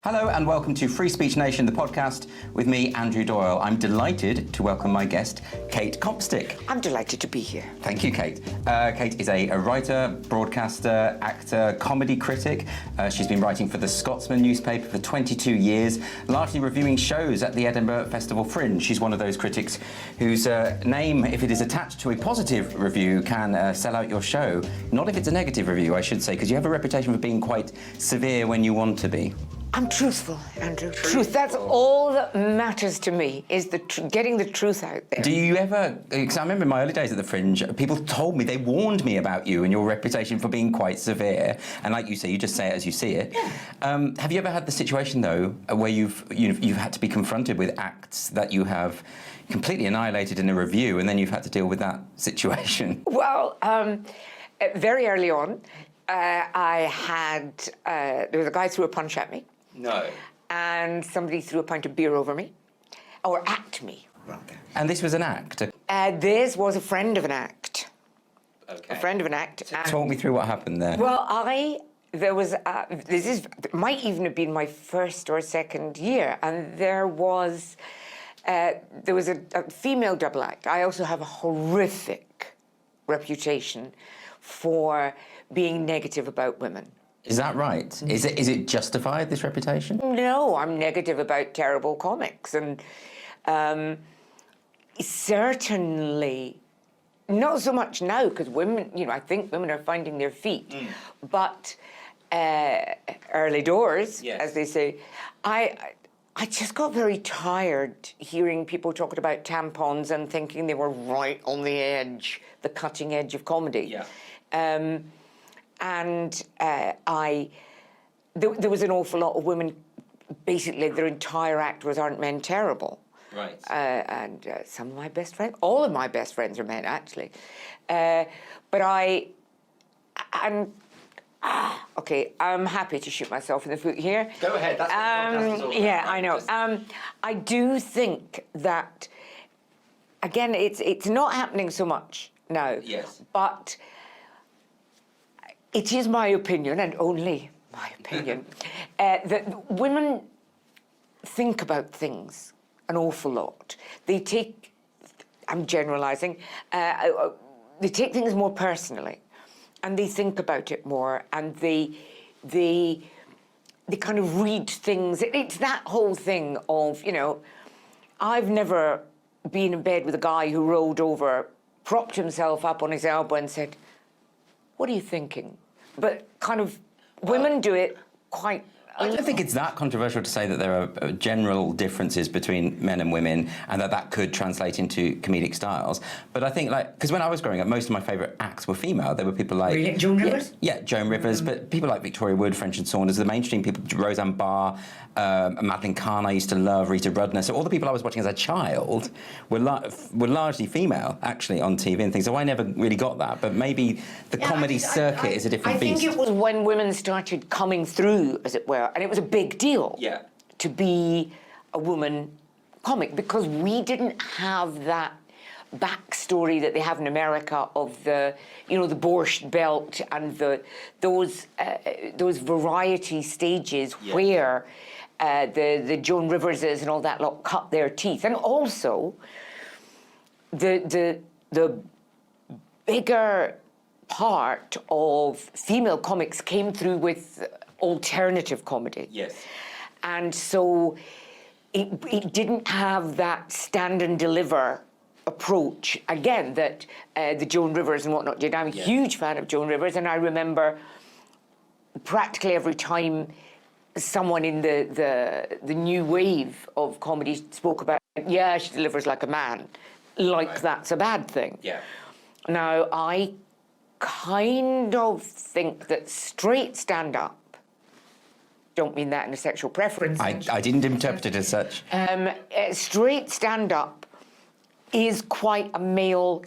Hello and welcome to Free Speech Nation, the podcast, with me, Andrew Doyle. I'm delighted to welcome my guest, Kate Copstick. I'm delighted to be here. Thank you, Kate. Kate is a writer, broadcaster, actor, comedy critic. She's been writing for the Scotsman newspaper for 22 years, largely reviewing shows at the Edinburgh Festival Fringe. She's one of those critics whose name, if it is attached to a positive review, can sell out your show. Not if it's a negative review, I should say, because you have a reputation for being quite severe when you want to be. I'm truthful, Andrew. Truth. That's all that matters to me, is getting the truth out there. Do you ever, because I remember in my early days at the Fringe, people told me, they warned me about you and your reputation for being quite severe. And like you say, you just say it as you see it. Yeah. Have you ever had the situation, though, where you've had to be confronted with acts that you have completely annihilated in a review, and then you've had to deal with that situation? Well, very early on, there was a guy threw a punch at me. No. And somebody threw a pint of beer over me, or at me, rather. And this was an act? This was a friend of an act. Okay. A friend of an act. Talk me through what happened there. Well, might even have been my first or second year, and there was a female double act. I also have a horrific reputation for being negative about women. Is that right? Is it justified, this reputation? No, I'm negative about terrible comics, and certainly not so much now, because women, I think women are finding their feet. But early doors, yes, as they say, I just got very tired hearing people talking about tampons and thinking they were right on the edge, the cutting edge of comedy. Yeah. There was an awful lot of women, basically their entire act was "Aren't men terrible?" Right. Some of my best friends, all of my best friends are men, actually. Okay, I'm happy to shoot myself in the foot here. Go ahead, that's what the podcast is all about. Yeah, I know. I do think that, again, it's not happening so much now. Yes. But it is my opinion, and only my opinion, that women think about things an awful lot. They take, I'm generalising, they take things more personally, and they think about it more, and they kind of read things. It's that whole thing of, I've never been in bed with a guy who rolled over, propped himself up on his elbow and said, "What are you thinking?" But kind of women do it quite... I don't think it's that controversial to say that there are general differences between men and women, and that could translate into comedic styles. But I think, because when I was growing up, most of my favourite acts were female. There were people like... Really? Joan Rivers? Yeah, Joan Rivers, but people like Victoria Wood, French and Saunders, the mainstream people, Roseanne Barr, Madeline Kahn I used to love, Rita Rudner. So all the people I was watching as a child were largely female, actually, on TV and things. So I never really got that. But maybe the comedy circuit is a different beast. I think it was when women started coming through, as it were, and it was a big deal to be a woman comic, because we didn't have that backstory that they have in America of the Borscht Belt and those variety stages where the Joan Riverses and all that lot cut their teeth, and also the bigger part of female comics came through with alternative comedy. Yes. And so it didn't have that stand and deliver approach, again, that the Joan Rivers and whatnot did. I'm a huge fan of Joan Rivers, and I remember practically every time someone in the new wave of comedy spoke about, she delivers like a man, that's a bad thing. Yeah. Now, I kind of think that straight stand-up, don't mean that in a sexual preference. I didn't interpret it as such. Straight stand-up is quite a male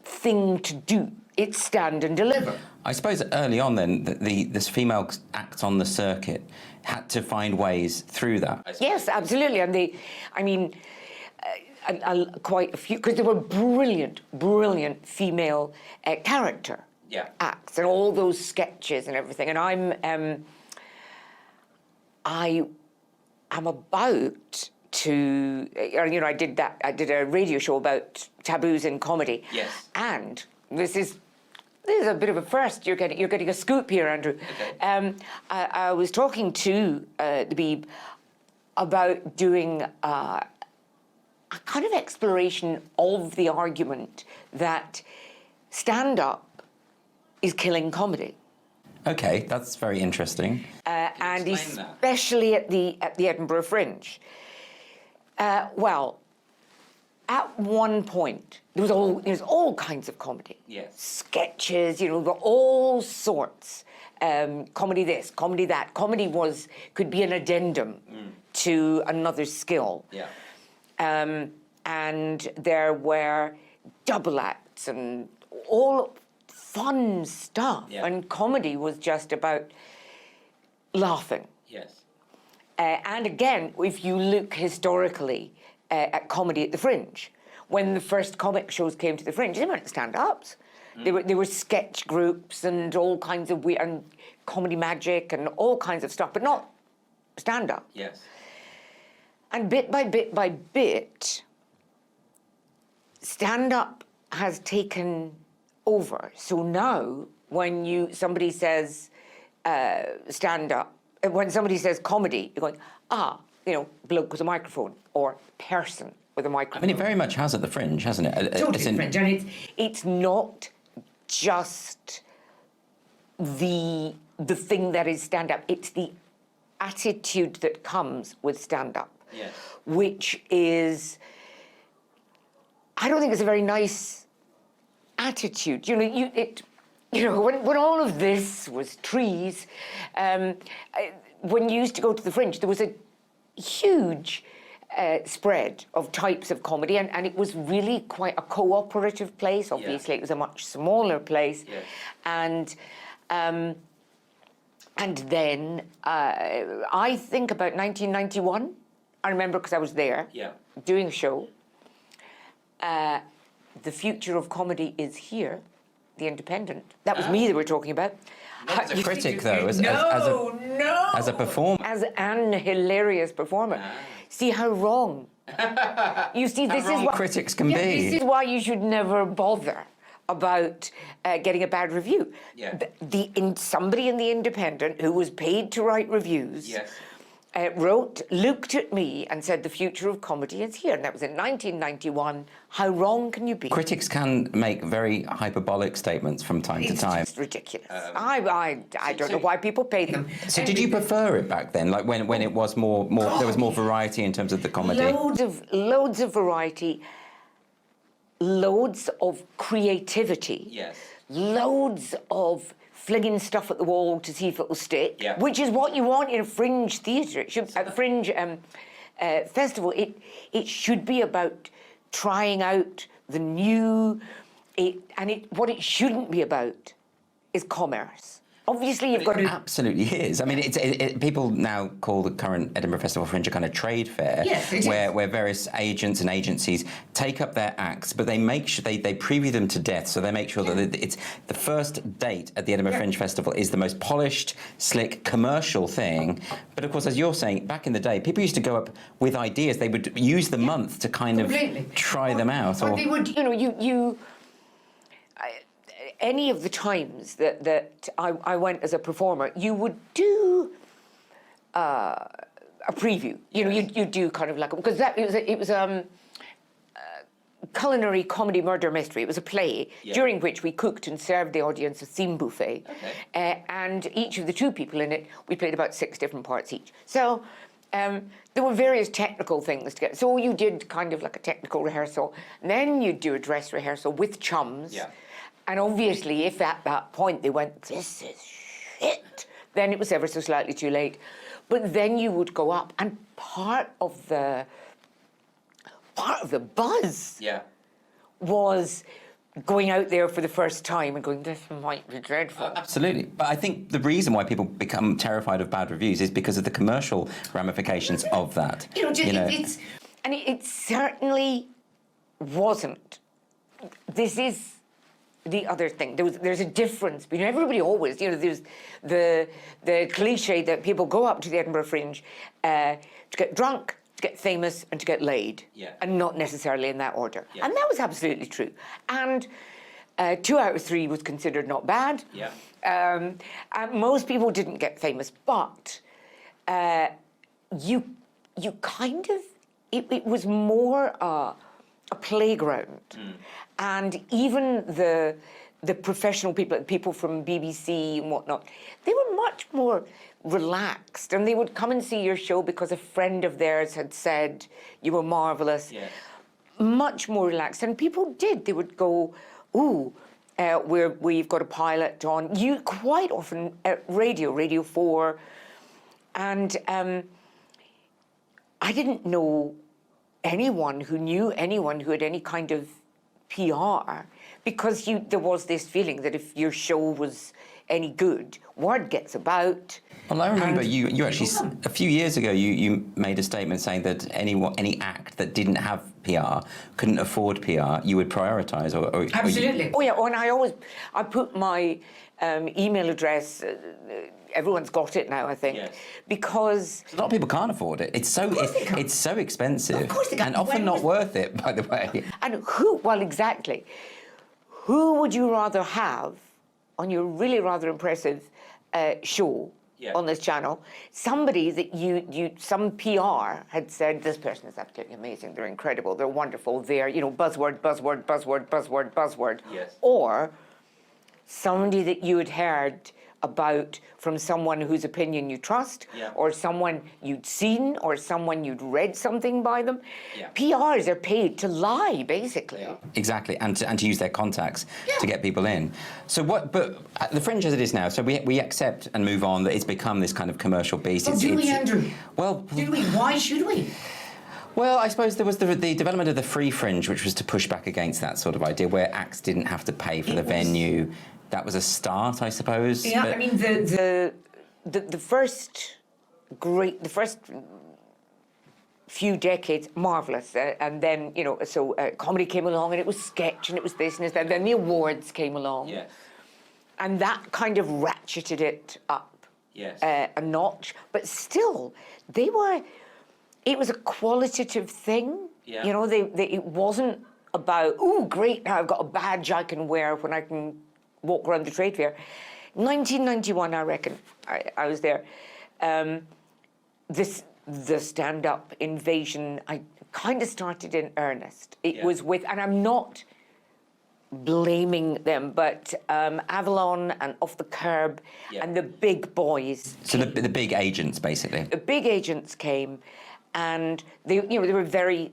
thing to do. It's stand and deliver. I suppose early on then, this female acts on the circuit had to find ways through that. Yes, absolutely. And quite a few, because there were brilliant female character acts and all those sketches and everything. And I am about to, I did a radio show about taboos in comedy. Yes. And this is a bit of a first. You're getting a scoop here, Andrew. Okay. I was talking to the Beeb about doing a kind of exploration of the argument that stand-up is killing comedy. Okay, that's very interesting. And especially at the Edinburgh Fringe. Well, at one point, there was all kinds of comedy. Yes. Sketches, all sorts. Comedy this, comedy that. Comedy could be an addendum to another skill. Yeah. And there were double acts and all fun stuff. Yeah. And comedy was just about laughing. Yes. And again, if you look historically at comedy at the Fringe, when the first comic shows came to the Fringe, they weren't stand-ups. They were sketch groups and all kinds of weird, and comedy magic and all kinds of stuff, but not stand-up. Yes. And bit by bit by bit, stand-up has taken over. So now, when somebody says stand-up, when somebody says comedy, you're going, bloke with a microphone or person with a microphone. I mean, it very much has at the Fringe, hasn't it? Totally Fringe, and it's not just the thing that is stand-up. It's the attitude that comes with stand-up, yes. Which is, I don't think it's a very nice attitude. When all of this was trees, when you used to go to the Fringe, there was a huge spread of types of comedy, and it was really quite a cooperative place. Obviously, It was a much smaller place, and then I think about 1991. I remember because I was there doing a show. The future of comedy is here. The Independent. That was me they were talking about. As a critic, though, as a performer. As an hilarious performer. See how wrong. You see, this is what critics can be. This is why you should never bother about getting a bad review. Yeah. Somebody in the Independent who was paid to write reviews. Yes. Looked at me and said, the future of comedy is here. And that was in 1991. How wrong can you be? Critics can make very hyperbolic statements from time to time. It's just ridiculous. I don't know why people pay them. So did you prefer it back then, like when it was more there was more variety in terms of the comedy? Loads of variety, loads of creativity. Yes. Loads of flinging stuff at the wall to see if it will stick, which is what you want in a Fringe theatre. Fringe festival. It should be about trying out the new. What it shouldn't be about is commerce. Obviously, you've got to... It absolutely is. I mean, people now call the current Edinburgh Festival Fringe a kind of trade fair, where various agents and agencies take up their acts, but they make sure they preview them to death. So they make sure that it's the first date at the Edinburgh Fringe Festival is the most polished, slick, commercial thing. But of course, as you're saying, back in the day, people used to go up with ideas. They would use the month to kind of try them out. But they would, any of the times that I went as a performer, you would do a preview. You'd do kind of like, because it was culinary comedy murder mystery. It was a play during which we cooked and served the audience a theme buffet. Okay. And each of the two people in it, we played about 6 different parts each. So there were various technical things to get. So you did kind of like a technical rehearsal. And then you'd do a dress rehearsal with chums. Yeah. And obviously, if at that point they went, this is shit, then it was ever so slightly too late. But then you would go up, and part of the buzz was going out there for the first time and going, this might be dreadful. Absolutely. But I think the reason why people become terrified of bad reviews is because of the commercial ramifications of that. It certainly wasn't. This is the other thing. There's a difference between everybody always, there's the cliche that people go up to the Edinburgh Fringe to get drunk, to get famous, and to get laid. Yeah. And not necessarily in that order. Yeah. And that was absolutely true. And 2 out of 3 was considered not bad. Yeah. And most people didn't get famous, but you kind of, it was more a playground. And even the professional people from BBC and whatnot, they were much more relaxed, and they would come and see your show because a friend of theirs had said you were marvellous. Yeah. Much more relaxed. And people did. They would go, ooh, we've got a pilot on. You quite often at Radio 4, and I didn't know anyone who knew anyone who had any kind of PR, because there was this feeling that if your show was any good, word gets about. Well, I remember you actually, a few years ago, you made a statement saying that any act that didn't have PR, couldn't afford PR, you would prioritise. Absolutely. Oh yeah, and I put my email address, everyone's got it now, I think, yes. Because a lot of people can't afford it. It's so expensive, of course they can. And often not worth it, by the way. And exactly. Who would you rather have on your really rather impressive show on this channel? Somebody that some PR had said, this person is absolutely amazing, they're incredible, they're wonderful, they're, buzzword, buzzword, buzzword, buzzword, buzzword. Yes. Or somebody that you had heard about from someone whose opinion you trust, or someone you'd seen, or someone you'd read something by them. Yeah. PRs are paid to lie, basically. Yeah. Exactly, and to use their contacts to get people in. So but the Fringe as it is now, so we accept and move on that it's become this kind of commercial beast. Well, do we, Andrew? Well, do we? Why should we? Well, I suppose there was the development of the Free Fringe, which was to push back against that sort of idea, where acts didn't have to pay for the venue. That was a start, I suppose. Yeah, I mean the first few decades, marvellous, and then comedy came along, and it was sketch, and it was this and that. Then the awards came along, yes, and that kind of ratcheted it up, yes, a notch. But still, it was a qualitative thing. Yeah. It wasn't about, oh, great, now I've got a badge I can wear when I can walk around the trade fair. 1991, I reckon, I was there. The stand-up invasion, I kind of started in earnest. It was with, and I'm not blaming them, but Avalon and Off the Curb and the big boys. So the big agents, basically. The big agents came, and they were very,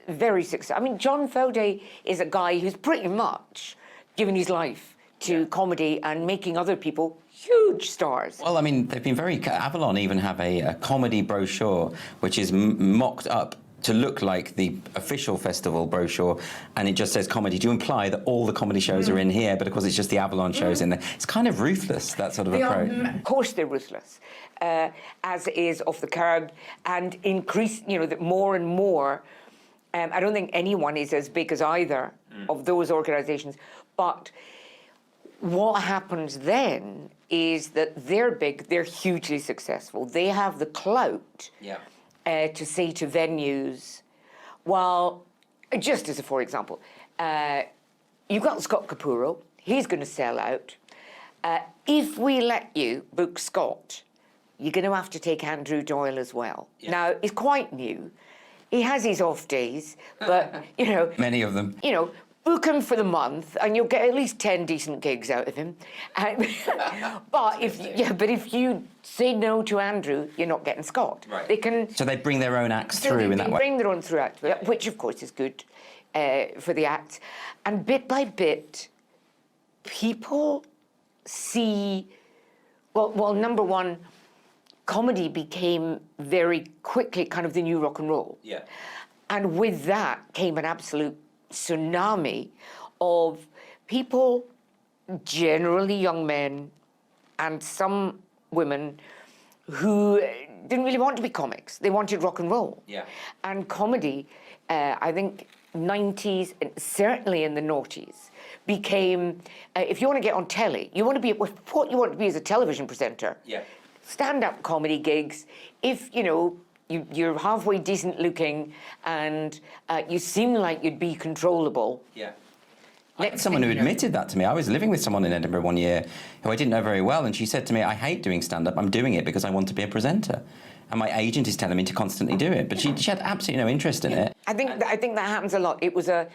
very successful. I mean, John Fowday is a guy who's pretty much given his life to comedy and making other people huge stars. Well, I mean, they've been Avalon even have a comedy brochure which is mocked up to look like the official festival brochure, and it just says comedy, to imply that all the comedy shows are in here, but of course it's just the Avalon shows in there. It's kind of ruthless, that sort of approach. Of course they're ruthless, as is Off the Curb, and increase, that more and more, I don't think anyone is as big as either of those organisations, but what happens then is that they're big, they're hugely successful. They have the clout to say to venues, well, just as a for example, you've got Scott Capurro, he's going to sell out. If we let you book Scott, you're going to have to take Andrew Doyle as well. Yeah. Now, he's quite new. He has his off days, but, Many of them. Book him for the month, and you'll get at least 10 decent gigs out of him. But if you say no to Andrew, you're not getting Scott. Right. So they bring their own acts through in that way. They bring their own through act, which of course is good for the acts. And bit by bit, people see. Well, number one, comedy became very quickly kind of the new rock and roll. Yeah. And with that came an absolute tsunami of people, generally young men and some women, who didn't really want to be comics. They wanted rock and roll. Yeah. And comedy, I think 90s, and certainly in the noughties, became, if you want to get on telly, you want to be, what you want to be as a television presenter. Yeah. Stand-up comedy gigs, if, you know, you're halfway decent looking and you seem like you'd be controllable. Yeah. Someone who admitted that to me. I was living with someone in Edinburgh one year who I didn't know very well, and she said to me, I hate doing stand-up, I'm doing it because I want to be a presenter. And my agent is telling me to constantly do it. But she had absolutely no interest in it. I think that happens a lot. It was a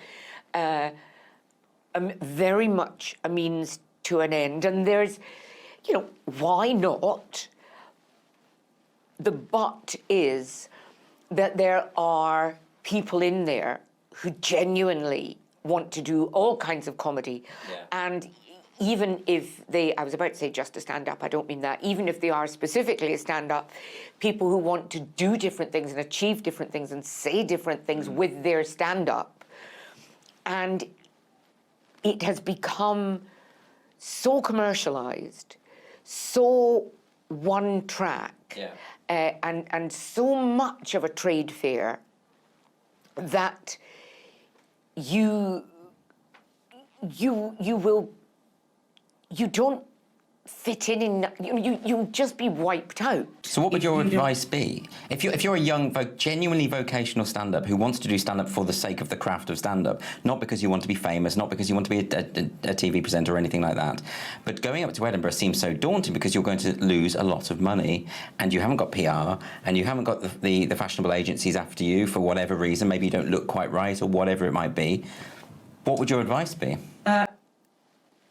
very much a means to an end. And there's, you know, why not? The but is that there are people in there who genuinely want to do all kinds of comedy. Yeah. And even if they, I was about to say just a stand-up, I don't mean that, even if they are specifically a stand-up, people who want to do different things and achieve different things and say different things with their stand-up. And it has become so commercialized, so one track, and so much of a trade fair that you don't fit in, you'll just be wiped out. So what would your advice be? If you're a young, genuinely vocational stand-up who wants to do stand-up for the sake of the craft of stand-up, not because you want to be famous, not because you want to be a TV presenter or anything like that, but going up to Edinburgh seems so daunting because you're going to lose a lot of money and you haven't got PR and you haven't got the fashionable agencies after you for whatever reason, maybe you don't look quite right or whatever it might be. What would your advice be?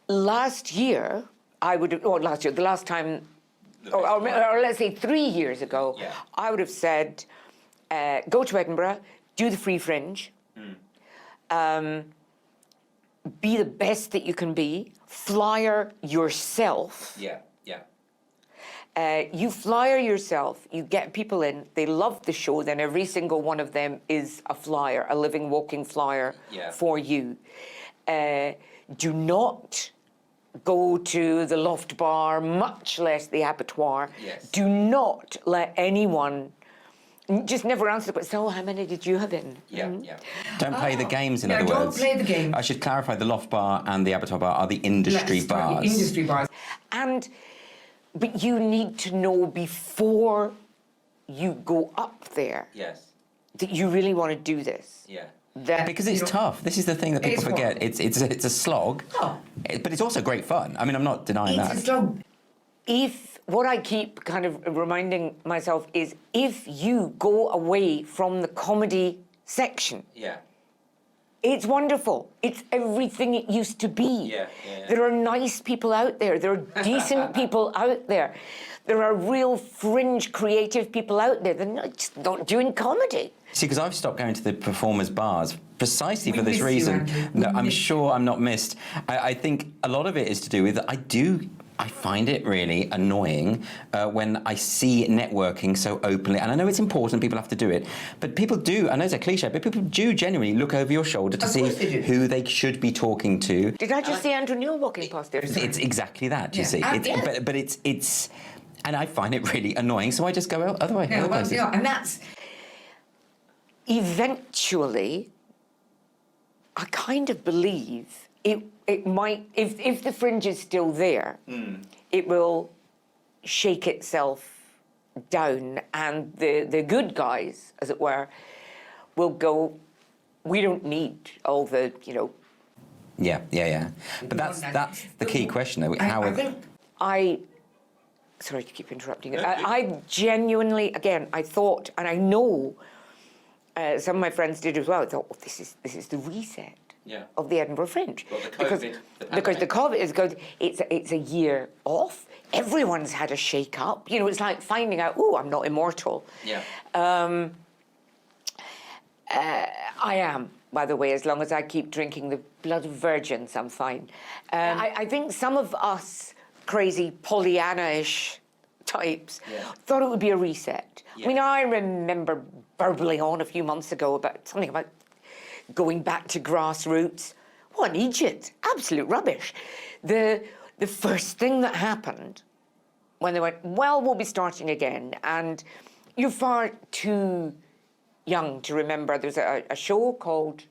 Last year, the last time, or let's say 3 years ago, I would have said, go to Edinburgh, do the Free Fringe, be the best that you can be, flyer yourself. You flyer yourself, you get people in, they love the show, then every single one of them is a flyer, a living, walking flyer for you. Do not go to the Loft Bar, much less the Abattoir. Do not let anyone, just never answer the question, so how many did you have in? Don't play the games, in other words. Don't play the game. I should clarify, the Loft Bar and the Abattoir Bar are the industry bars. Industry bars. But you need to know before you go up there that you really want to do this. Because it's tough. This is the thing that people forget. It's a slog, but it's also great fun. I mean, I'm not denying that. It's a slog. What I keep kind of reminding myself is if you go away from the comedy section, it's wonderful. It's everything it used to be. There are nice people out there. There are decent people out there. There are real fringe creative people out there. They're just not doing comedy. See, because I've stopped going to the performers' bars precisely for this reason. No, I'm sure I'm not missed. I think a lot of it is to do with, I find it really annoying when I see networking so openly. And I know it's important, people have to do it. But people do, I know it's a cliche, but people do genuinely look over your shoulder to see who they should be talking to. Did I just see Andrew Neil walking past there? It's exactly that, you see. But it's... And I find it really annoying, so I just go other way. And that's... Eventually, I kind of believe it might, if the Fringe is still there, it will shake itself down and the good guys, as it were, will go, we don't need all the, you know... But that's the key question, though. Sorry to keep interrupting. I genuinely, again, I thought, and I know some of my friends did as well, I thought, this is the reset of the Edinburgh Fringe. Well, because the COVID is good. It's a year off. Everyone's had a shake-up. You know, it's like finding out, I'm not immortal. I am, by the way, as long as I keep drinking the blood of virgins, I'm fine. I think some of us crazy Pollyanna-ish types thought it would be a reset. I mean, I remember burbling on a few months ago about something about going back to grassroots. What an idiot. Absolute rubbish. The first thing that happened when they went, well, we'll be starting again. And you're far too young to remember. There's a show called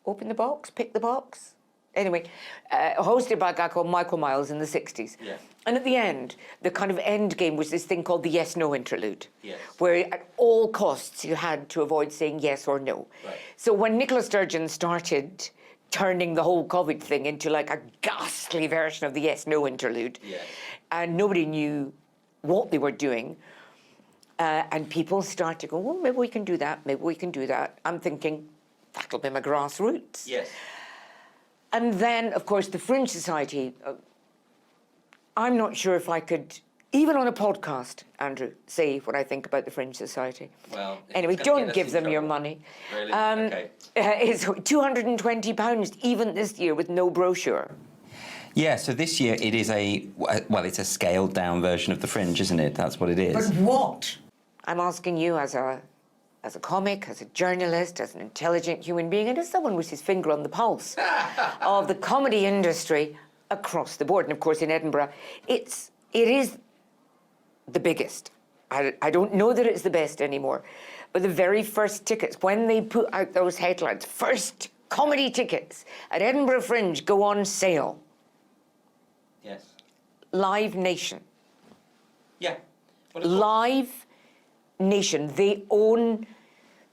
Open the Box, Pick the Box. Anyway, hosted by a guy called Michael Miles in the 60s. Yeah. And at the end, the kind of end game was this thing called the yes-no interlude, yes. where at all costs you had to avoid saying yes or no. Right. So when Nicola Sturgeon started turning the whole COVID thing into like a ghastly version of the yes-no interlude, and nobody knew what they were doing, and people started to go, well, maybe we can do that, maybe we can do that. I'm thinking, that'll be my grassroots. Yes. And then, of course, the Fringe Society, I'm not sure if I could, even on a podcast, Andrew, say what I think about the Fringe Society. Well, anyway, don't give them your money. Really? Okay. It's £220 even this year with no brochure. Yeah, so this year it is it's a scaled down version of the Fringe, isn't it? That's what it is. But what? I'm asking you as a comic, as a journalist, as an intelligent human being, and as someone with his finger on the pulse of the comedy industry across the board. And of course, in Edinburgh, it is the biggest. I don't know that it's the best anymore, but the very first tickets, when they put out those headlines, first comedy tickets at Edinburgh Fringe go on sale. Yes. Live Nation. Yeah. Well, Live Nation. They own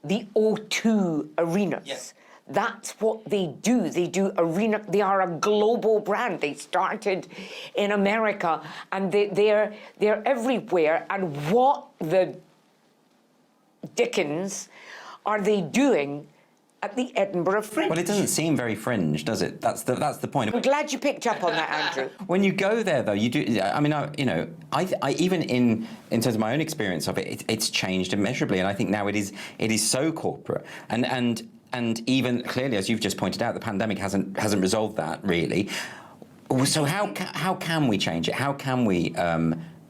the O2 arenas. Yes. That's what they do. They do arena. They are a global brand. They started in America, and they're everywhere. And what the dickens are they doing at the Edinburgh Fringe? Well, it doesn't seem very Fringe, does it? That's the point. I'm glad you picked up on that, Andrew. When you go there, though, you do. I mean, I even in terms of my own experience of it, it's changed immeasurably, and I think now it is so corporate, and even clearly, as you've just pointed out, the pandemic hasn't resolved that really. So how can we change it? How can we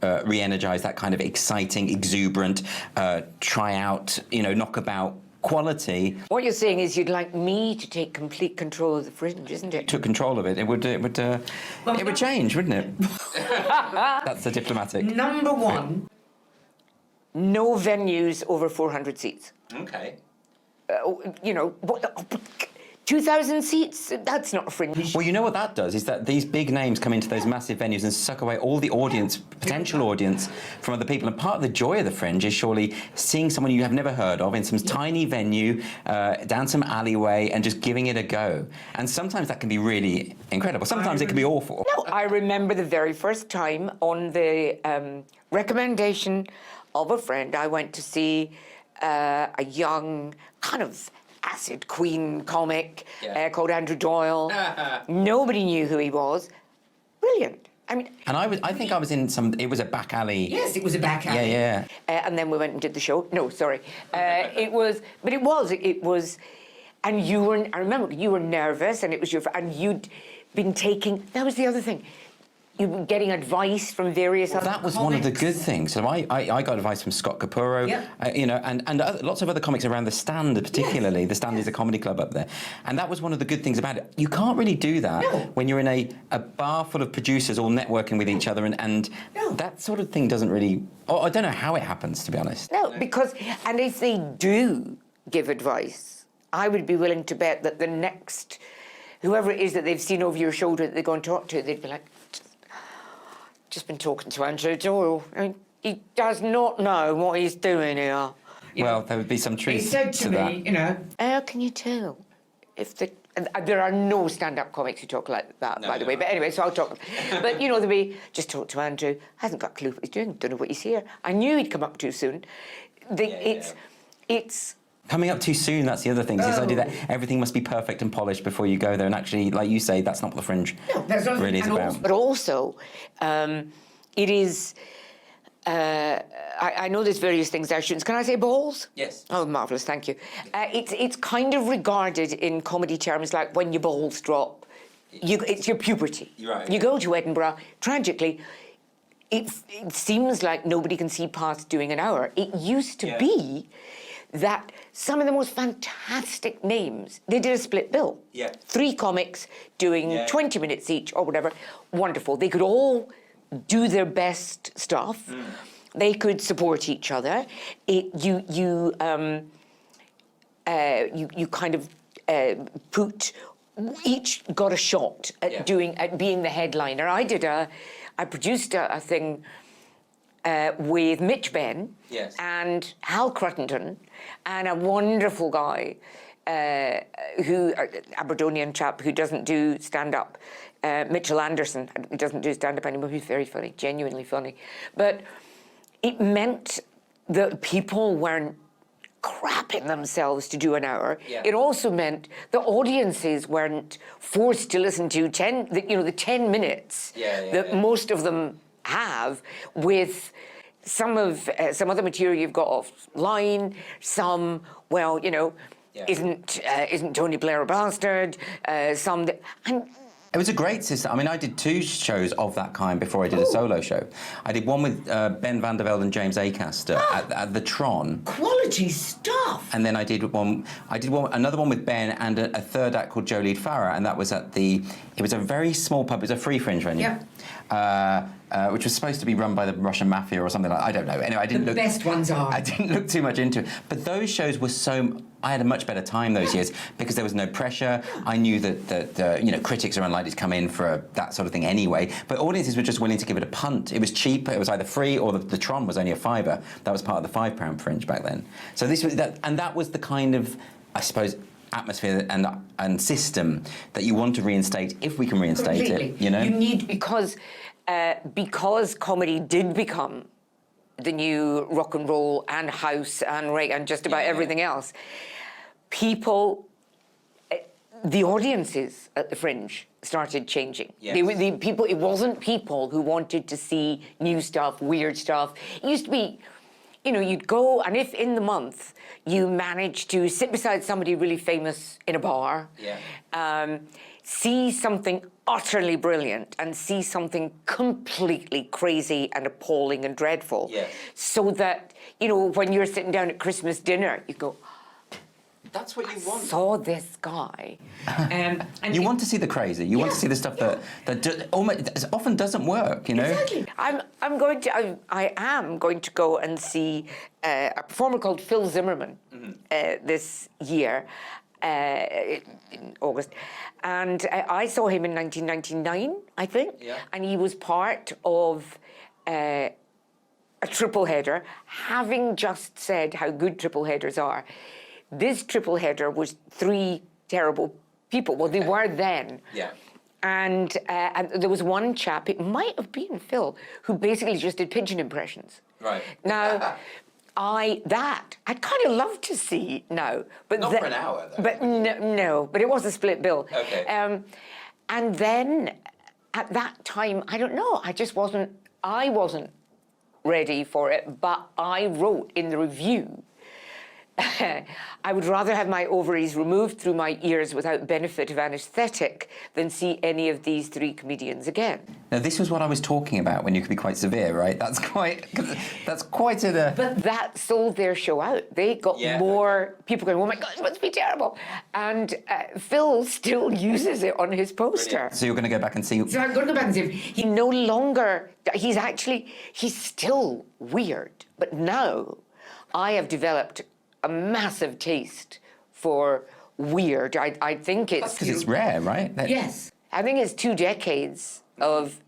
re-energize that kind of exciting, exuberant, try out, knockabout quality? What you're saying is you'd like me to take complete control of the Fringe, isn't it? Took control of it, it would change, wouldn't it? That's the diplomatic. Number one, no venues over 400 seats. Okay. 2,000 seats, that's not a Fringe. Well, you know what that does is that these big names come into those massive venues and suck away all the audience, potential audience from other people. And part of the joy of the Fringe is surely seeing someone you have never heard of in some tiny venue, down some alleyway, and just giving it a go. And sometimes that can be really incredible. Sometimes it can be awful. No, I remember the very first time on the recommendation of a friend, I went to see a young kind of acid queen comic called Andrew Doyle. Nobody knew who he was. Brilliant. I mean, and I think I was in it was a back alley. Yes, it was a back alley. Yeah. And then we went and did the show. No, sorry. It was, and you were, I remember you were nervous, and it was and you'd been taking, that was the other thing. You were getting advice from various other That was comics. one of the good things. So I got advice from Scott Capurro, and lots of other comics around the Stand, particularly. The Stand is a comedy club up there. And that was one of the good things about it. You can't really do that when you're in a bar full of producers all networking with each other, and that sort of thing doesn't really... I don't know how it happens, to be honest. No, because... And if they do give advice, I would be willing to bet that the next... Whoever it is that they've seen over your shoulder that they go and talk to, they'd be like... Just been talking to Andrew Doyle. I mean, he does not know what he's doing here. Well, there would be some truth to that. He said to me, how can you tell if there are no stand-up comics who talk like that, by the way. But anyway, so I'll talk. But, the way, just talk to Andrew. Hasn't got a clue what he's doing. Don't know what he's here. I knew he'd come up too soon. It's... Coming up too soon, that's the other thing. Is this idea that everything must be perfect and polished before you go there. And actually, like you say, that's not what the Fringe really is about. But also, it is... I know there's various things I shouldn't... Can I say balls? Yes. Oh, marvellous, thank you. It's kind of regarded in comedy terms like when your balls drop. It's your puberty. Right. You go to Edinburgh, tragically, it seems like nobody can see past doing an hour. It used to be that some of the most fantastic names, they did a split bill. Yeah. 3 comics doing 20 minutes each or whatever. Wonderful. They could all do their best stuff. They could support each other. You kind of put each got a shot at being the headliner. I produced a thing with Mitch Benn and Hal Cruttenden and a wonderful guy who Aberdonian chap who doesn't do stand-up, Mitchell Anderson. He doesn't do stand-up anymore. He's very funny, genuinely funny. But it meant that people weren't crapping themselves to do an hour. It also meant the audiences weren't forced to listen to the 10 minutes that most of them have with some other material you've got offline, some, isn't Tony Blair a bastard, and it was a great system. I mean, I did 2 shows of that kind before I did a solo show. I did one with Ben van der Velde and James Acaster at the Tron. Quality stuff. And then I did another one with Ben and a third act called Jolene Farah, and that was it was a very small pub. It was a free Fringe venue. Which was supposed to be run by the Russian mafia or something like that. I don't know. Anyway, the best ones are. I didn't look too much into it. But those shows were I had a much better time those years because there was no pressure. I knew that critics are unlikely to come in for that sort of thing anyway. But audiences were just willing to give it a punt. It was cheap. It was either free or the Tron was only a £5. That was part of the £5 Fringe back then. So this was that was the kind of, I suppose, atmosphere and system that you want to reinstate if we can reinstate it. You need because comedy did become the new rock and roll and house and reggae and just about everything else. People, the audiences at the Fringe started changing. It wasn't people who wanted to see new stuff, weird stuff. It used to be, you'd go, and if in the month you managed to sit beside somebody really famous in a bar, see something utterly brilliant and see something completely crazy and appalling and dreadful, so that, when you're sitting down at Christmas dinner, you go, that's what you want. Saw this guy. And you want to see the crazy. You want to see the stuff that almost often doesn't work, Exactly. I am going to go and see a performer called Phil Zimmerman this year, in August. And I saw him in 1999, I think. And he was part of a triple header, having just said how good triple headers are. This triple header was 3 terrible people. Well, they were then. And there was one chap, it might have been Phil, who basically just did pigeon impressions. Right. Now, I'd kind of love to see now. But not for an hour, though. But no, but it was a split bill. Okay. And then, at that time, I don't know, I wasn't ready for it, but I wrote in the review, I would rather have my ovaries removed through my ears without benefit of anaesthetic than see any of these 3 comedians again. Now, this was what I was talking about when you could be quite severe, right? That's quite a... But that sold their show out. They got more people going, oh my God, it must be terrible. And Phil still uses it on his poster. Brilliant. So you're going to go back and see... So I'm going to go back and see him. He no longer... He's still weird. But now I have developed a massive taste for weird. I think it's... Because it's rare, right? Yes. I think it's 2 decades of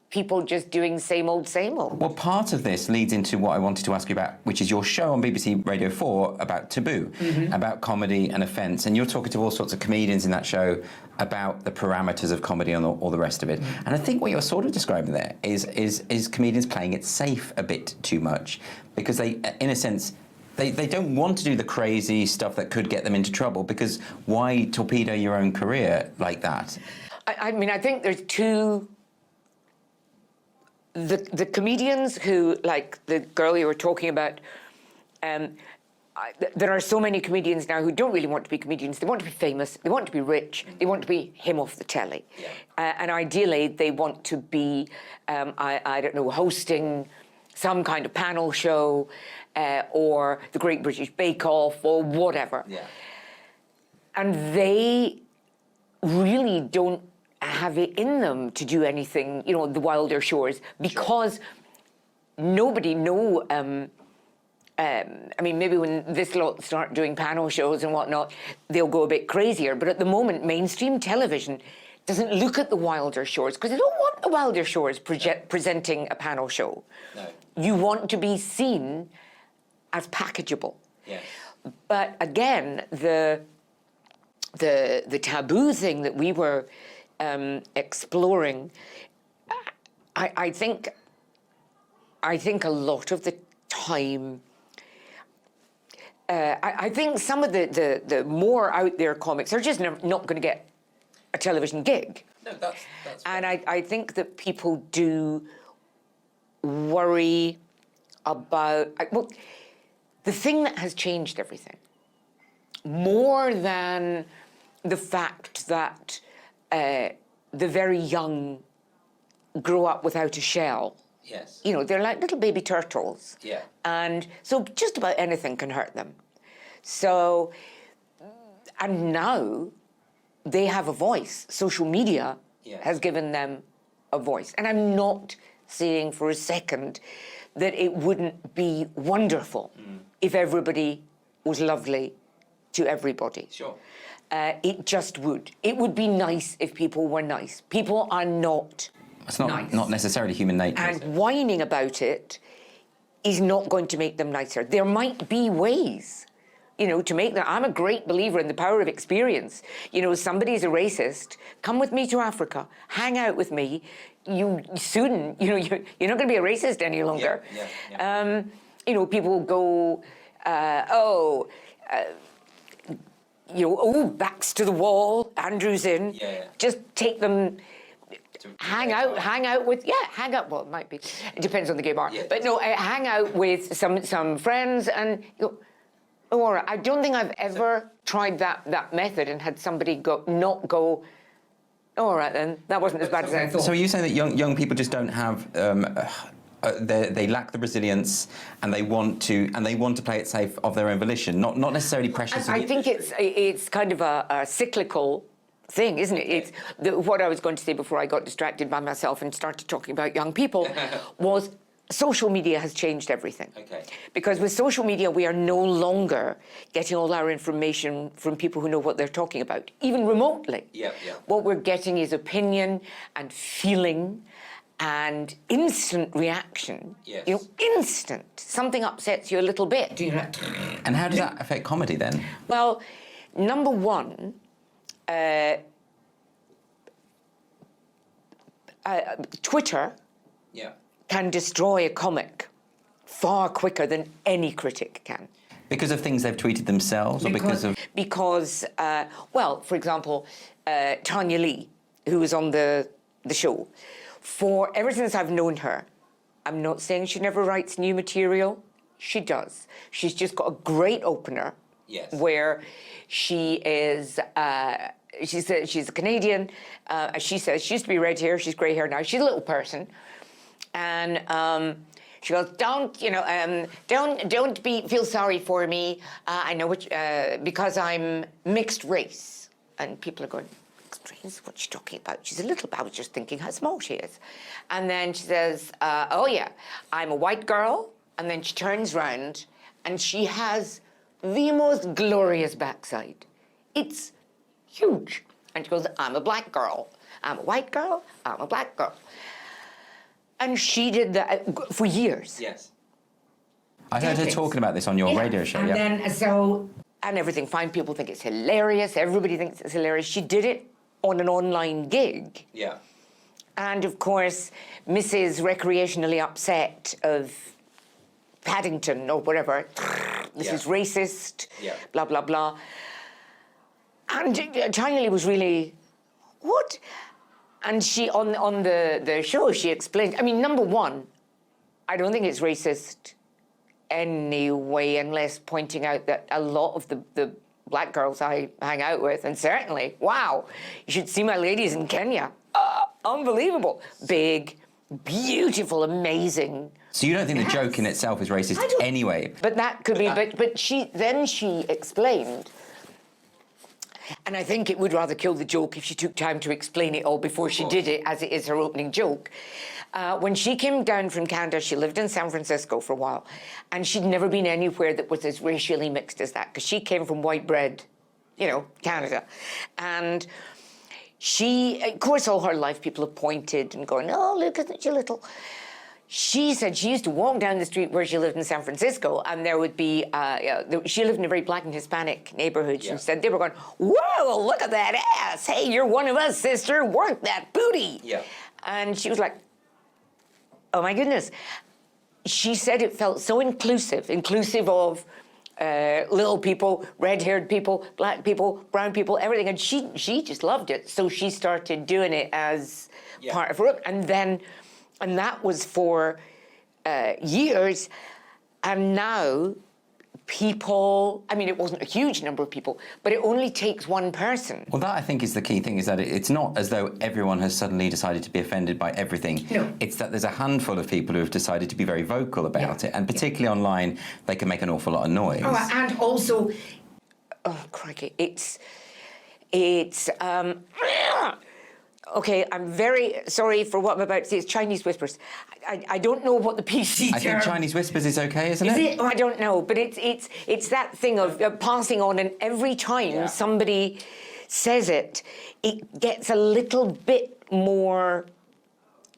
people just doing same old, same old. Well, part of this leads into what I wanted to ask you about, which is your show on BBC Radio 4 about taboo, about comedy and offence. And you're talking to all sorts of comedians in that show about the parameters of comedy and all the rest of it. And I think what you're sort of describing there is comedians playing it safe a bit too much, because they, in a sense, they don't want to do the crazy stuff that could get them into trouble, because why torpedo your own career like that? I mean, I think there's 2... The comedians who, like the girl you were talking about, there are so many comedians now who don't really want to be comedians. They want to be famous. They want to be rich. They want to be him off the telly. And ideally, they want to be, I don't know, hosting some kind of panel show or the Great British Bake Off or whatever. And they really don't have it in them to do anything, you know, the wilder shores, because nobody know. I mean, maybe when this lot start doing panel shows and whatnot, they'll go a bit crazier. But at the moment, mainstream television doesn't look at the wilder shores because they don't want the wilder shores presenting a panel show. No. You want to be seen as packageable. Yes. But again, the taboo thing that we were exploring, I think a lot of the time. I think some of the more out there comics are just not going to get a television gig. No, that's and I think that people do worry about... Well, the thing that has changed everything, more than the fact that the very young grow up without a shell. Yes. You know, they're like little baby turtles. Yeah. And so just about anything can hurt them. So, and now they have a voice. Social media has given them a voice. And I'm not saying for a second that it wouldn't be wonderful if everybody was lovely to everybody. Sure. It just would. It would be nice if people were nice. People are not It's not nice. not necessarily human nature. And whining about it is not going to make them nicer. There might be ways, you know, to make them. I'm a great believer in the power of experience. You know, somebody's a racist, come with me to Africa, hang out with me. You soon, you know, you're not going to be a racist any longer. Yeah. You know, people go, backs to the wall, Andrew's in. Yeah. Just take them. Hang out with, well, it might be, it depends on the gay bar. Yeah. But no, hang out with some friends and, you know, oh, all right. I don't think I've ever tried that method and had somebody not go, oh, all right then, that wasn't as bad as I thought. So are you saying that young people just don't have, they lack the resilience and they want to play it safe of their own volition, not necessarily pressures? I think it's kind of a cyclical thing, isn't it? It's what I was going to say before I got distracted by myself and started talking about young people was social media has changed everything. Okay. Because with social media, we are no longer getting all our information from people who know what they're talking about, even remotely. Yeah. What we're getting is opinion and feeling and instant reaction. Yes. You know, instant. Something upsets you a little bit. And how does that affect comedy then? Well, number one, Twitter can destroy a comic far quicker than any critic can. Because of things they've tweeted themselves, or because of... Because, for example, Tanya Lee, who was on the show, ever since I've known her, I'm not saying she never writes new material. She does. She's just got a great opener. Yes. Where she is... she says she's a Canadian. She says she used to be red hair. She's grey hair now. She's a little person, and she goes, "Don't feel sorry for me. I know because I'm mixed race." And people are going, "Mixed race? What's she talking about?" She's a little. I was just thinking how small she is, and then she says, "Oh yeah, I'm a white girl." And then she turns round, and she has the most glorious backside. It's huge. And she goes, "I'm a black girl. I'm a white girl. I'm a black girl." And she did that for years. Yes. I heard her talking about this on your radio show. And then, and everything fine. People think it's hilarious. Everybody thinks it's hilarious. She did it on an online gig. Yeah. And of course, Mrs. Recreationally Upset of Paddington or whatever, this is racist, blah, blah, blah. And Tanya Lee was really, what? And she, on the show, she explained, I mean, number one, I don't think it's racist anyway, unless pointing out that a lot of the black girls I hang out with, and certainly, wow, you should see my ladies in Kenya. Unbelievable. Big, beautiful, amazing. So you don't think the joke in itself is racist anyway? But that could be, but she explained And I think it would rather kill the joke if she took time to explain it all before she did it, as it is her opening joke. When she came down from Canada, she lived in San Francisco for a while, and she'd never been anywhere that was as racially mixed as that, because she came from white bread, you know, Canada. And she, of course, all her life people have pointed and going, oh, look at you little. She said she used to walk down the street where she lived in San Francisco, and there would be, she lived in a very black and Hispanic neighborhood. She said they were going, whoa, look at that ass. Hey, you're one of us, sister. Work that booty. Yeah. And she was like, oh, my goodness. She said it felt so inclusive of little people, red-haired people, black people, brown people, everything. And she just loved it. So she started doing it as part of her work. And that was for years. And now people, I mean, it wasn't a huge number of people, but it only takes one person. Well, that I think is the key thing, is that it's not as though everyone has suddenly decided to be offended by everything. No. It's that there's a handful of people who have decided to be very vocal about it, and particularly online, they can make an awful lot of noise. Oh, and also, oh, crikey, okay, I'm very sorry for what I'm about to say. It's Chinese whispers. I don't know what the PC term... I think Chinese whispers is okay, isn't it? Is it? Oh, I don't know, but it's that thing of passing on, and every time somebody says it, it gets a little bit more,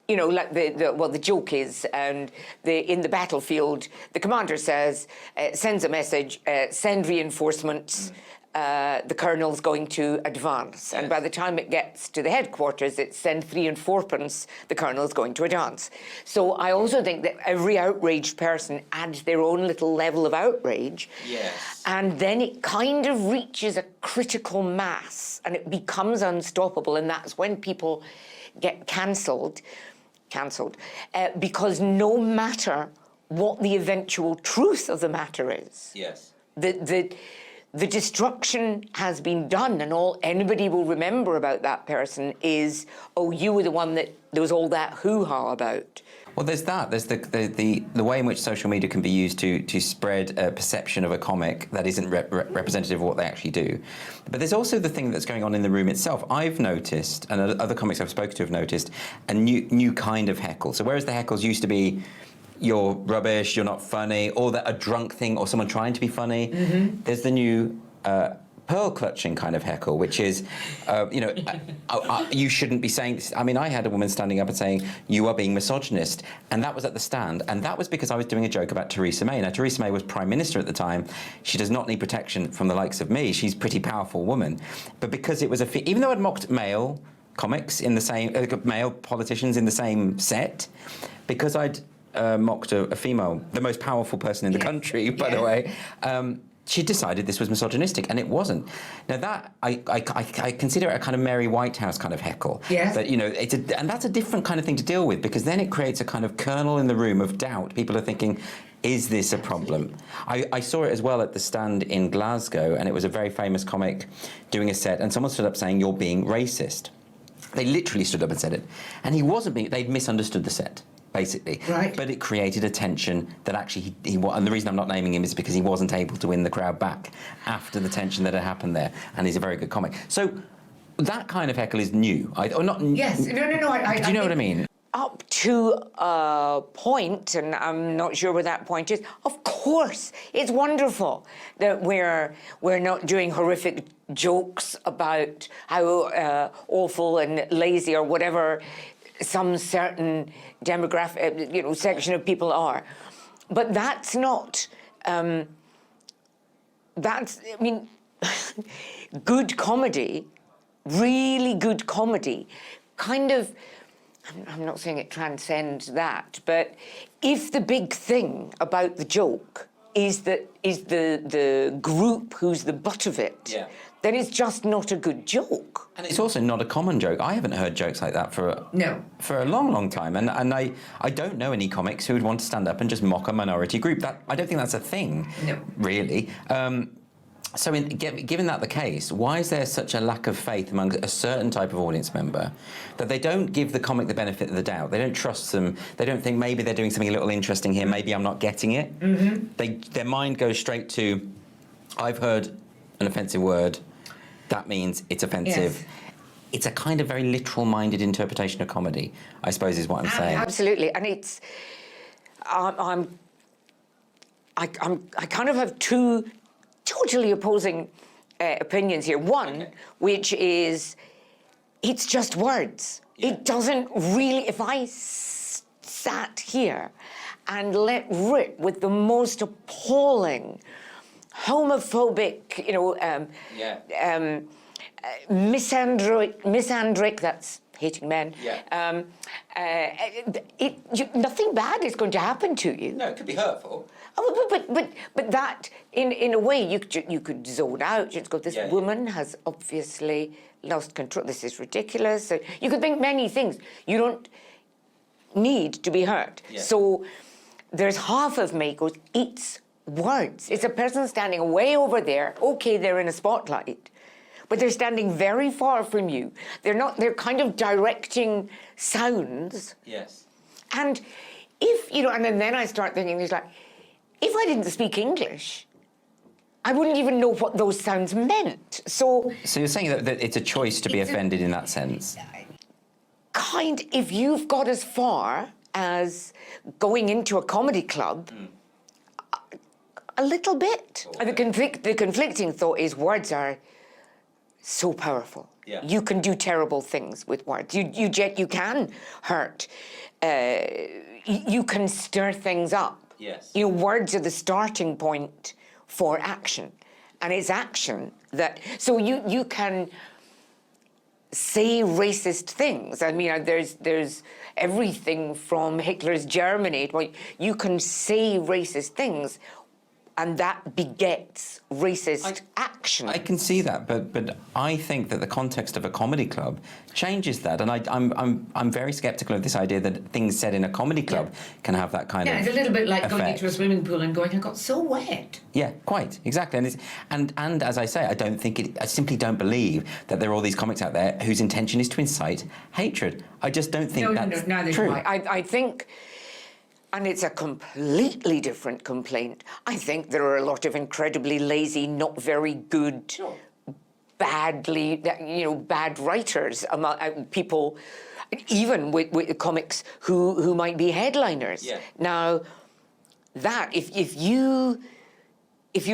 you know, like the joke is, and in the battlefield, the commander says, sends a message, send reinforcements. The colonel's going to advance. And by the time it gets to the headquarters, it's send 3 and 4pence, the colonel's going to advance. So I also think that every outraged person adds their own little level of outrage. Yes. And then it kind of reaches a critical mass and it becomes unstoppable. And that's when people get cancelled, because no matter what the eventual truth of the matter is, the destruction has been done, and all anybody will remember about that person is, oh, you were the one that there was all that hoo-ha about. Well, there's that. There's the way in which social media can be used to spread a perception of a comic that isn't representative of what they actually do. But there's also the thing that's going on in the room itself. I've noticed, and other comics I've spoken to have noticed, a new kind of heckle. So whereas the heckles used to be, you're rubbish, you're not funny, or a drunk thing, or someone trying to be funny. There's the new pearl clutching kind of heckle, which is, you know, you shouldn't be saying this. I mean, I had a woman standing up and saying, you are being misogynist, and that was at the stand, and that was because I was doing a joke about Theresa May. Now, Theresa May was Prime Minister at the time. She does not need protection from the likes of me. She's a pretty powerful woman. But because it was even though I'd mocked male comics in the same, male politicians in the same set, because I'd mocked a female, the most powerful person in the country, by the way. She decided this was misogynistic, and it wasn't. Now that I consider it a kind of Mary Whitehouse kind of heckle. Yes. But you know, and that's a different kind of thing to deal with, because then it creates a kind of kernel in the room of doubt. People are thinking, is this a problem? I saw it as well at the stand in Glasgow, and it was a very famous comic doing a set, and someone stood up saying, you're being racist. They literally stood up and said it, and he wasn't being. They'd misunderstood the set, basically. Right. But it created a tension that actually and the reason I'm not naming him is because he wasn't able to win the crowd back after the tension that had happened there, and he's a very good comic. So that kind of heckle is new. Or not. Yes. No. Do you know what I mean? Up to a point, and I'm not sure where that point is, of course, it's wonderful that we're not doing horrific jokes about how awful and lazy or whatever some certain demographic, you know, section of people are. But that's not, I mean, good comedy, really good comedy, kind of, I'm not saying it transcends that, but if the big thing about the joke is the group who's the butt of it, then it's just not a good joke. And it's also not a common joke. I haven't heard jokes like that for a long, long time. And I don't know any comics who would want to stand up and just mock a minority group. I don't think that's a thing, really. So given that the case, why is there such a lack of faith among a certain type of audience member that they don't give the comic the benefit of the doubt? They don't trust them. They don't think maybe they're doing something a little interesting here. Maybe I'm not getting it. Their mind goes straight to, I've heard an offensive word. that means it's offensive. Yes. It's a kind of very literal-minded interpretation of comedy, I suppose, is what I'm saying. Absolutely, and it's I kind of have two totally opposing opinions here. One, which is it's just words. Yeah. It doesn't really. If I sat here and let rip with the most appalling, homophobic, misandric, that's hating men. Yeah. Nothing bad is going to happen to you. No, it could be hurtful. Oh, but that, in a way, you could zone out. You'd go, this woman has obviously lost control. This is ridiculous. So you could think many things. You don't need to be hurt. Yeah. So there's half of me goes, it's words. It's a person standing way over there. Okay, they're in a spotlight, but they're standing very far from you. They're not. They're kind of directing sounds. Yes. And if and then I start thinking, it's like, if I didn't speak English, I wouldn't even know what those sounds meant. So you're saying that it's a choice to be offended in that sense? If you've got as far as going into a comedy club, a little bit. And the conflicting thought is words are so powerful. Yeah. You can do terrible things with words. You can hurt. You can stir things up. Yes. Words are the starting point for action, and it's action that. So you can say racist things. I mean, there's everything from Hitler's Germany. You can say racist things, and that begets racist action. I can see that, but I think that the context of a comedy club changes that, and I'm very sceptical of this idea that things said in a comedy club can have that kind of it's a little bit like effect. Going into a swimming pool and going, I got so wet. Yeah, quite exactly, and as I say, I simply don't believe that there are all these comics out there whose intention is to incite hatred. I just don't think that's true. I think. And it's a completely different complaint. I think there are a lot of incredibly lazy, not very good, bad writers among people, even with comics who might be headliners. Yeah. Now, that if your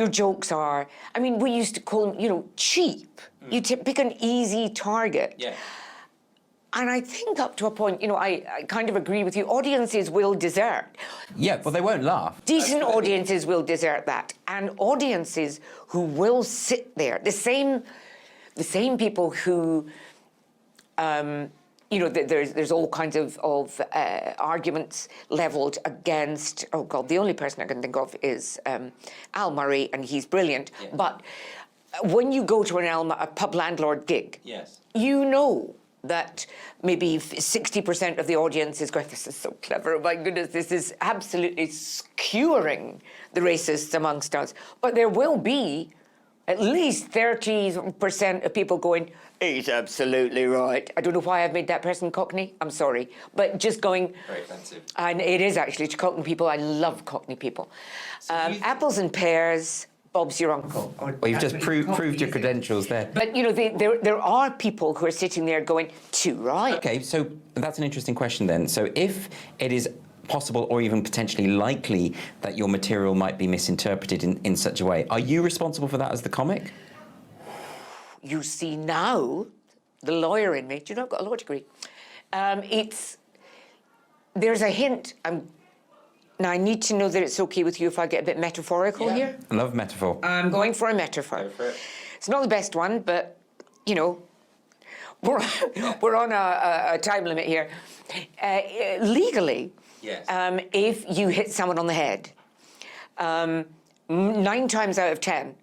jokes are, I mean, we used to call them, cheap. You pick an easy target. Yeah. And I think up to a point, I kind of agree with you. Audiences will desert. Yeah, well, they won't laugh. Decent audiences will desert that. And audiences who will sit there, the same people who, there's all kinds of arguments levelled against, oh God, the only person I can think of is Al Murray, and he's brilliant. Yeah. But when you go to a pub landlord gig, yes, that maybe 60% of the audience is going, this is so clever, oh my goodness, this is absolutely skewering the racists amongst us. But there will be at least 30% of people going, he's absolutely right. I don't know why I've made that person Cockney, I'm sorry. But just going... Very offensive. And it is actually to Cockney people. I love Cockney people. So apples and pears... Bob's your uncle. Well, you've just proved your credentials there. But, there are people who are sitting there going, too right. OK, so that's an interesting question then. So if it is possible or even potentially likely that your material might be misinterpreted in such a way, are you responsible for that as the comic? You see now, the lawyer in me, do you know I've got a law degree? There's a hint. Now, I need to know that it's OK with you if I get a bit metaphorical here. I love metaphor. I'm going for a metaphor. Go for it. It's not the best one, but, we're on a time limit here. Legally, yes. If you hit someone on the head, 9 times out of 10,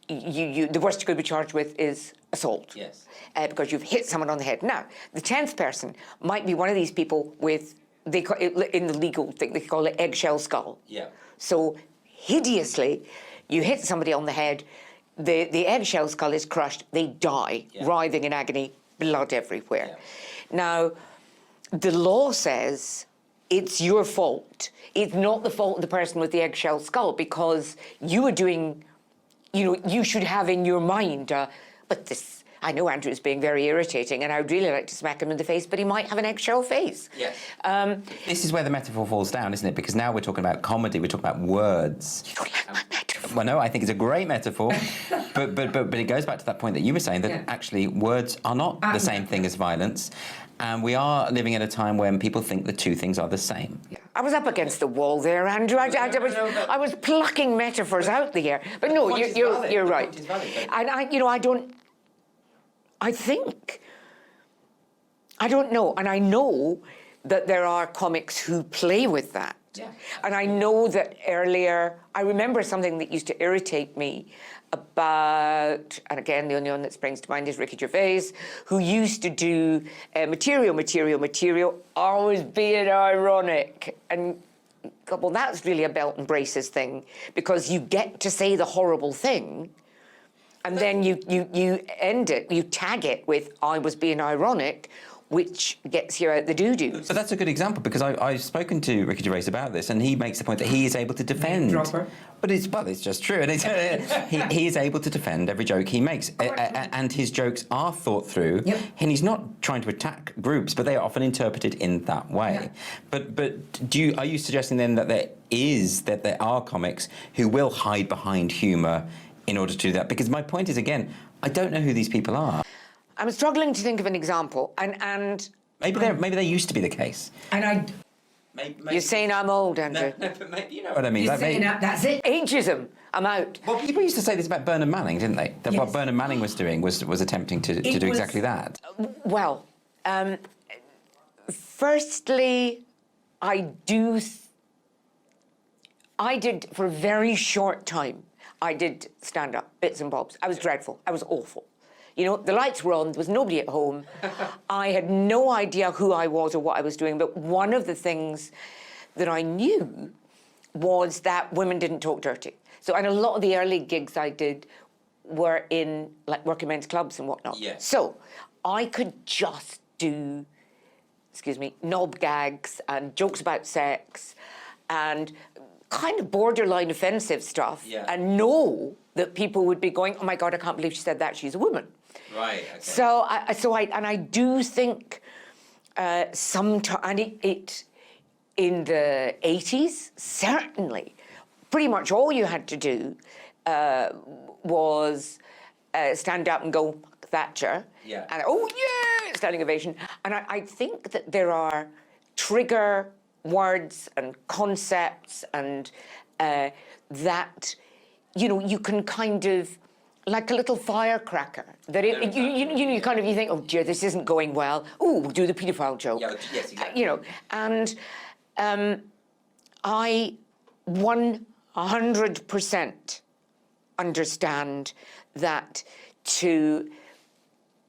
the worst you could be charged with is assault. Yes. Because you've hit someone on the head. Now, the 10th person might be one of these people with... in the legal thing, they call it eggshell skull. Yeah. So, hideously, you hit somebody on the head, the eggshell skull is crushed, they die, writhing in agony, blood everywhere. Yeah. Now, the law says it's your fault. It's not the fault of the person with the eggshell skull, because you were doing, you should have in your mind but this, I know Andrew's being very irritating and I would really like to smack him in the face, but he might have an eggshell face. Yes. This is where the metaphor falls down, isn't it? Because now we're talking about comedy, we're talking about words. You don't like my metaphor? Well, no, I think it's a great metaphor, but it goes back to that point that you were saying, that actually words are not the same thing as violence, and we are living at a time when people think the two things are the same. I was up against the wall there, Andrew. I was plucking metaphors out the air. But no, you're right. And I don't know, and I know that there are comics who play with that. Yeah. And I know that earlier, I remember something that used to irritate me about, and again, the only one that springs to mind is Ricky Gervais, who used to do material, always being ironic. And, God, well, that's really a belt and braces thing, because you get to say the horrible thing, and then you end it, you tag it with, I was being ironic, which gets you out the doo-doos. But that's a good example, because I've spoken to Ricky Gervais about this, and he makes the point that he is able to defend. But it's just true. And he is able to defend every joke he makes. And his jokes are thought through. Yep. And he's not trying to attack groups, but they are often interpreted in that way. Yeah. But are you suggesting then that there are comics who will hide behind humour in order to do that? Because my point is, again, I don't know who these people are. I'm struggling to think of an example, and maybe they used to be the case. And maybe. You're saying I'm old, Andrew. No, but maybe you know what I mean. You're saying that's it. Ageism. I'm out. Well, people used to say this about Bernard Manning, didn't they? That what Bernard Manning was doing was attempting to do exactly that. Well, firstly, I did for a very short time. I did stand up, bits and bobs. I was dreadful. I was awful. You know, the lights were on, there was nobody at home. I had no idea who I was or what I was doing, but one of the things that I knew was that women didn't talk dirty. So, and a lot of the early gigs I did were in, like, working men's clubs and whatnot. Yes. So, I could just do, knob gags and jokes about sex and kind of borderline offensive stuff, and know that people would be going, oh my God, I can't believe she said that, she's a woman. Right, okay. So I do think sometimes, and it in the 80s, certainly, pretty much all you had to do was stand up and go, Thatcher. Yeah. And, oh, yeah, standing ovation. And I think that there are trigger words and concepts and that, you can kind of, like a little firecracker, that you think, oh dear, this isn't going well. Oh, we'll do the paedophile joke. Yeah, yes, exactly. And I 100% understand that to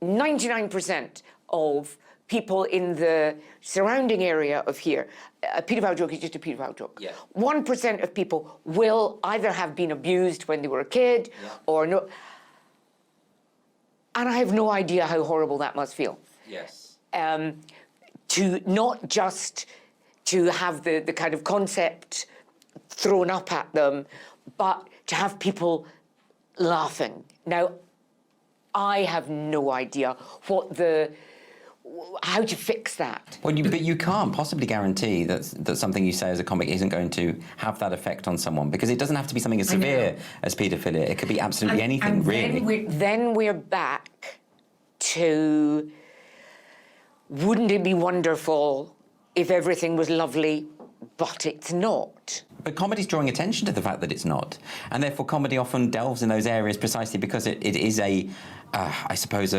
99% of people in the surrounding area of here, a paedophile joke is just a paedophile joke. Yeah. 1% of people will either have been abused when they were a kid or no. And I have no idea how horrible that must feel. Yes. To not just to have the kind of concept thrown up at them, but to have people laughing. Now, I have no idea how to fix that. Well, but you can't possibly guarantee that something you say as a comic isn't going to have that effect on someone, because it doesn't have to be something as severe as paedophilia. It could be absolutely anything, really. Then we're back to, wouldn't it be wonderful if everything was lovely, but it's not? But comedy's drawing attention to the fact that it's not. And therefore comedy often delves in those areas precisely because it is I suppose,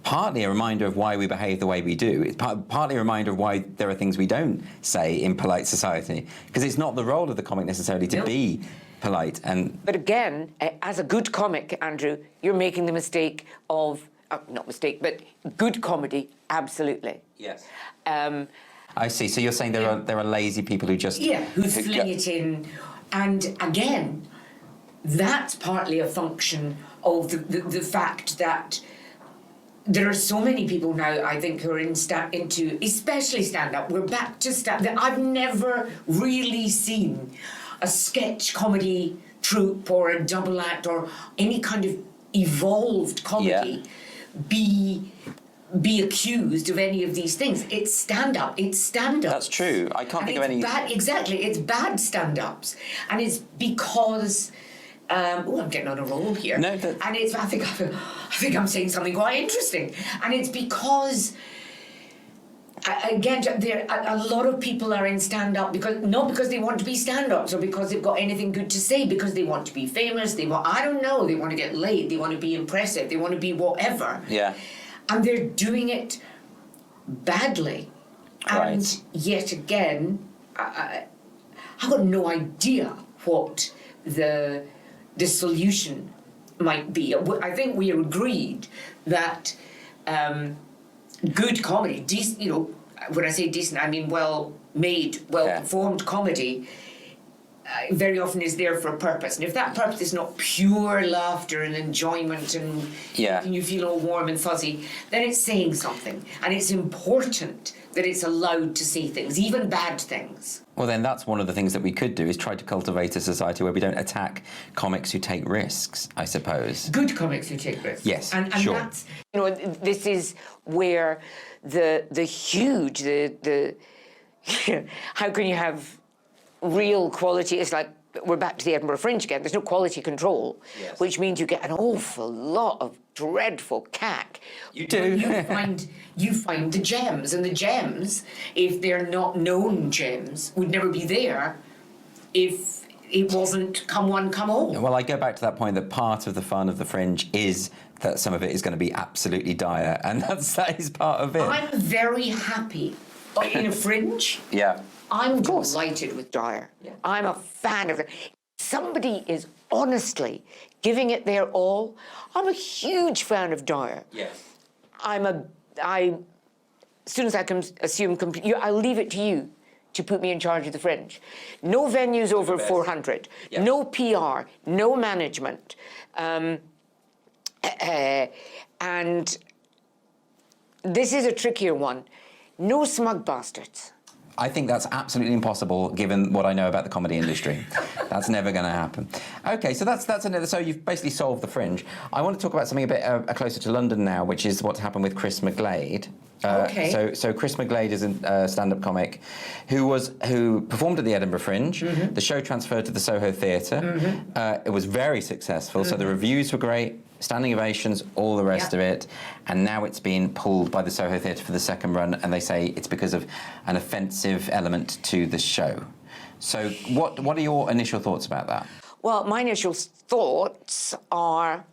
partly a reminder of why we behave the way we do. It's partly a reminder of why there are things we don't say in polite society. Because it's not the role of the comic necessarily to be polite. But again, as a good comic, Andrew, you're making the mistake of, not mistake, but good comedy, absolutely. Yes. I see. So you're saying there are lazy people who just... Yeah, who fling it in. And again, that's partly a function of the fact that there are so many people now, I think, who are into especially stand-up. We're back to stand-up. I've never really seen a sketch comedy troupe or a double act or any kind of evolved comedy be accused of any of these things. It's stand-up. It's stand-up. That's true. I can't think of any... Exactly. It's bad stand-ups. And it's because... I'm getting on a roll here. No, and it's... I think I'm saying something quite interesting. And it's because... Again, a lot of people are in stand-up not because they want to be stand-ups or because they've got anything good to say, because they want to be famous, they want to get laid, they want to be impressive, they want to be whatever. Yeah. And they're doing it badly. Right. And yet again, I've got no idea what the solution might be. I think we agreed that good comedy, decent, when I say decent, I mean well-made, well-performed comedy, very often is there for a purpose. And if that purpose is not pure laughter and enjoyment and making you feel all warm and fuzzy, then it's saying something. And it's important that it's allowed to say things, even bad things. Well, then that's one of the things that we could do, is try to cultivate a society where we don't attack comics who take risks, I suppose. Good comics who take risks. Yes, and sure. That's, this is where the huge, how can you have real quality? It's like, we're back to the Edinburgh Fringe again. There's no quality control, which means you get an awful lot of dreadful cack. You do. You find the gems, and the gems, if they're not known gems, would never be there if it wasn't come one, come all. Well, I go back to that point that part of the fun of the Fringe is that some of it is going to be absolutely dire, and that is part of it. I'm very happy in a Fringe. Yeah. I'm delighted with dire. Yeah. I'm a fan of it. Somebody is honestly giving it their all. I'm a huge fan of dire. Yes. As soon as I can assume, I'll leave it to you to put me in charge of the Fringe. No venues over 400. Yeah. No PR. No management. And this is a trickier one. No smug bastards. I think that's absolutely impossible, given what I know about the comedy industry. That's never going to happen. Okay, so that's another. So you've basically solved the Fringe. I want to talk about something a bit closer to London now, which is what's happened with Chris McGlade. Okay. So Chris McGlade is a stand-up comic who performed at the Edinburgh Fringe. Mm-hmm. The show transferred to the Soho Theatre. Mm-hmm. It was very successful. Mm-hmm. So the reviews were great. Standing ovations, all the rest of it, and now it's been pulled by the Soho Theatre for the second run, and they say it's because of an offensive element to the show. So what are your initial thoughts about that? Well, my initial thoughts are,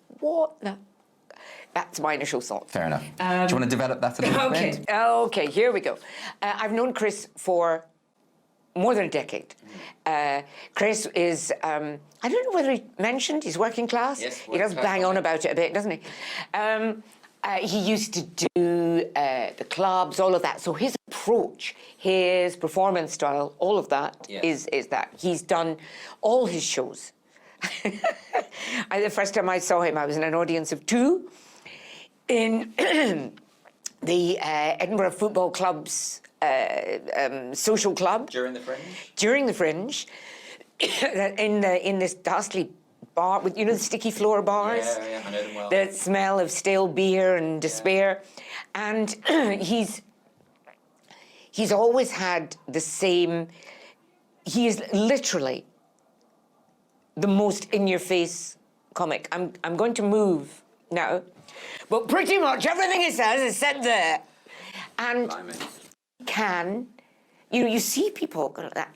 that's my initial thoughts. Fair enough. Do you want to develop that a little bit? Okay, here we go. I've known Chris for more than a decade. Chris is, I don't know whether he mentioned he's working class. Yes, he does bang on about it a bit, doesn't he? He used to do the clubs, all of that. So his approach, his performance style, all of that is that. He's done all his shows. The first time I saw him, I was in an audience of 2 in the Edinburgh Football Club's social club. During the Fringe? During the Fringe. in this ghastly bar with, the sticky floor bars. Yeah, I know them well. The smell of stale beer and despair. And he's always had the same... He is literally the most in-your-face comic. I'm going to move now. But pretty much everything he says is said there. And you see people go like that.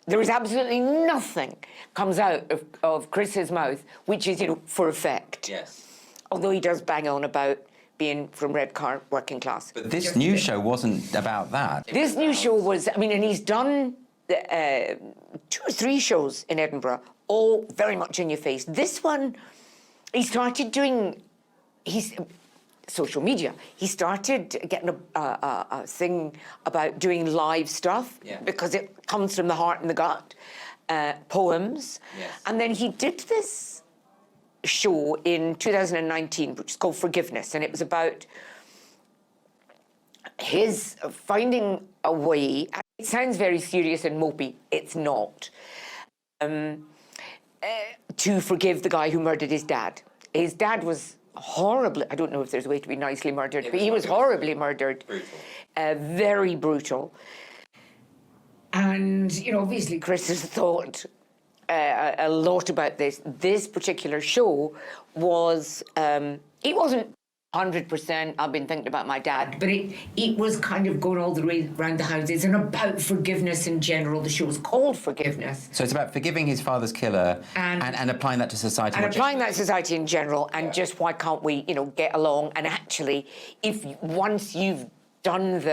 There is absolutely nothing comes out of Chris's mouth which is, for effect. Yes. Although he does bang on about being from Redcar, working class. But this new show wasn't about that. This new show was, and he's done 2 or 3 shows in Edinburgh, all very much in your face. This one, he started doing, social media. He started getting a thing about doing live stuff because it comes from the heart and the gut, poems. Yes. And then he did this show in 2019, which is called Forgiveness, and it was about his finding a way. It sounds very serious and mopey. It's not. To forgive the guy who murdered his dad his dad was horribly, I don't know if there's a way to be nicely murdered, but he was horribly murdered. Brutal. Very brutal. And, you know, obviously Chris has thought a lot about this. This particular show was, it wasn't 100%, I've been thinking about my dad, but it was kind of going all the way around the houses and about forgiveness in general. The show was called Forgiveness. So it's about forgiving his father's killer and applying that to society. And applying that to society in general, and just why can't we, you know, get along? And actually, if once you've done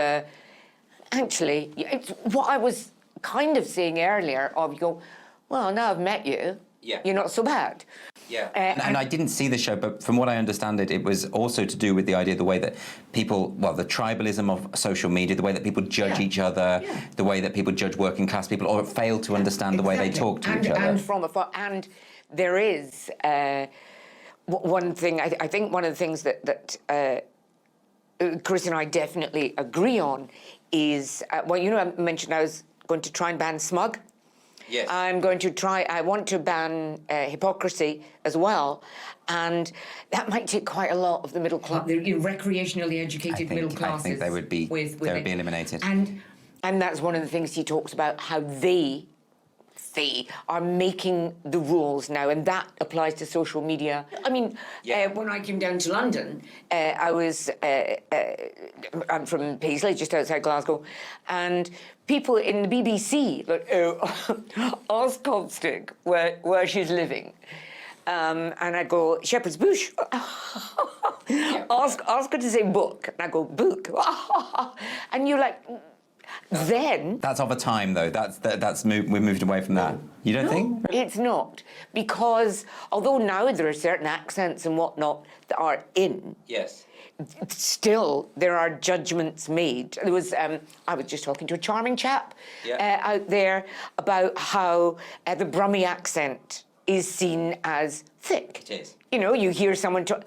actually, it's what I was kind of saying earlier, of you go, well, now I've met you, you're not so bad. Yeah, and I didn't see the show, but from what I understand it was also to do with the idea, the way that people, the tribalism of social media, the way that people judge each other, the way that people judge working class people, or fail to understand the way they talk to each other. And from afar, and there is one thing, I think one of the things that Chris and I definitely agree on is, well, you know, I mentioned I was going to try and ban smug. Yes. I want to ban hypocrisy as well, and that might take quite a lot of the middle class, the recreationally educated middle classes. I think they would be eliminated. And that's one of the things he talks about, how they are making the rules now, and that applies to social media. I mean, when I came down to London, I'm from Paisley, just outside Glasgow, and people in the BBC, like, ask Copstick where she's living. And I go, Shepherd's Bush. ask her to say book. And I go, book. And you're like... Then that's of a time, though. We've moved away from that. You don't think? It's not, because although now there are certain accents and whatnot that are in. Yes. Still, there are judgments made. There was I was just talking to a charming chap out there about how the Brummie accent is seen as thick. It is. You know, you hear someone talk.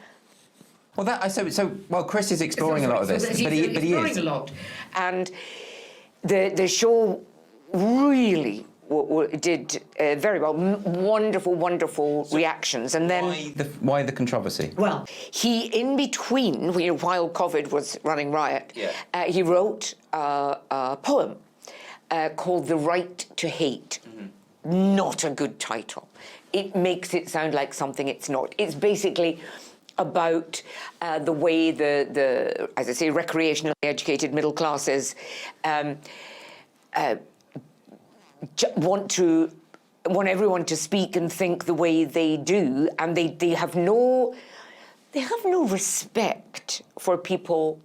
Well, Chris is exploring a lot of this, but he is a lot, and. The show really did very well. Wonderful reactions. And then why the controversy? Well, in between, while COVID was running riot, he wrote a poem called "The Right to Hate." Mm-hmm. Not a good title. It makes it sound like something it's not. It's basically about the way the as I say, recreationally educated middle classes want everyone to speak and think the way they do, and they have no respect for people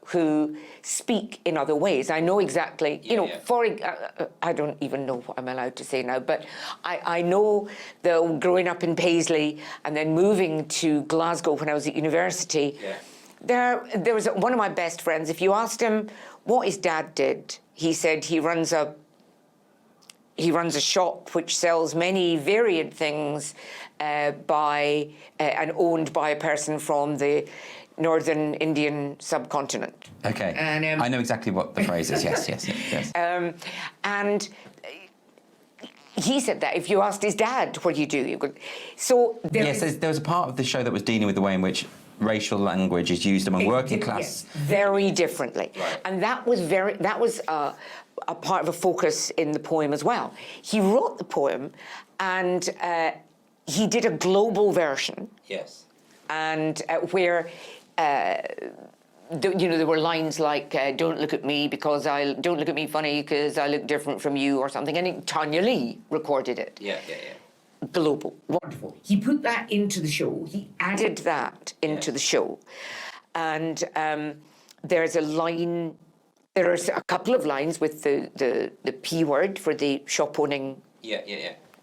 who speak in other ways. I know exactly, I don't even know what I'm allowed to say now, but I know that growing up in Paisley and then moving to Glasgow when I was at university, there was one of my best friends. If you asked him what his dad did, he said he runs a shop which sells many varied things and owned by a person from the northern Indian subcontinent. Okay, and, I know exactly what the phrase is, yes. And he said that if you asked his dad, what do you do? There was a part of the show that was dealing with the way in which racial language is used among working class. Very differently. Right. And that was a part of a focus in the poem as well. He wrote the poem and he did a global version. Yes. And where there were lines like "Don't look at me don't look at me funny because I look different from you" or something. And Tanya Lee recorded it. Yeah. Global, wonderful. He put that into the show. He added that into the show, and there's a line. There are a couple of lines with the P word for the shop owning.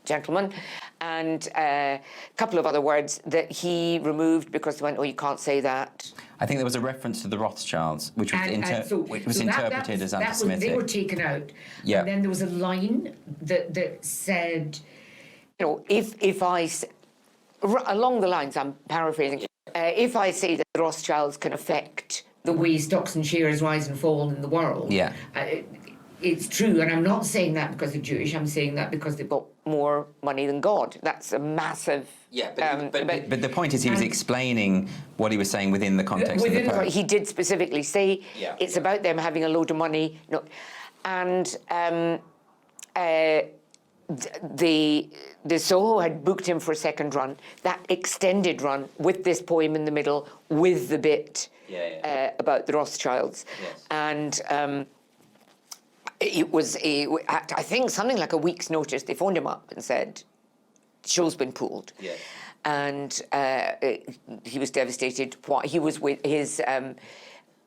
Gentleman, and a couple of other words that he removed because they went, "Oh, you can't say that." I think there was a reference to the Rothschilds, which was interpreted as anti-Semitic. They were taken out. Yeah. And then there was a line that said, if I along the lines, I'm paraphrasing, if I say that the Rothschilds can affect the way stocks and shares rise and fall in the world, it's true, and I'm not saying that because they're Jewish. I'm saying that because they've got more money than God. That's a massive. Yeah, but the point is, he was explaining what he was saying within the context of the poem. He did specifically say it's about them having a load of money. No, and the Soho had booked him for a second run, that extended run with this poem in the middle, with the bit about the Rothschilds, and it was I think something like a week's notice. They phoned him up and said, "Show's been pulled," and he was devastated. He was with his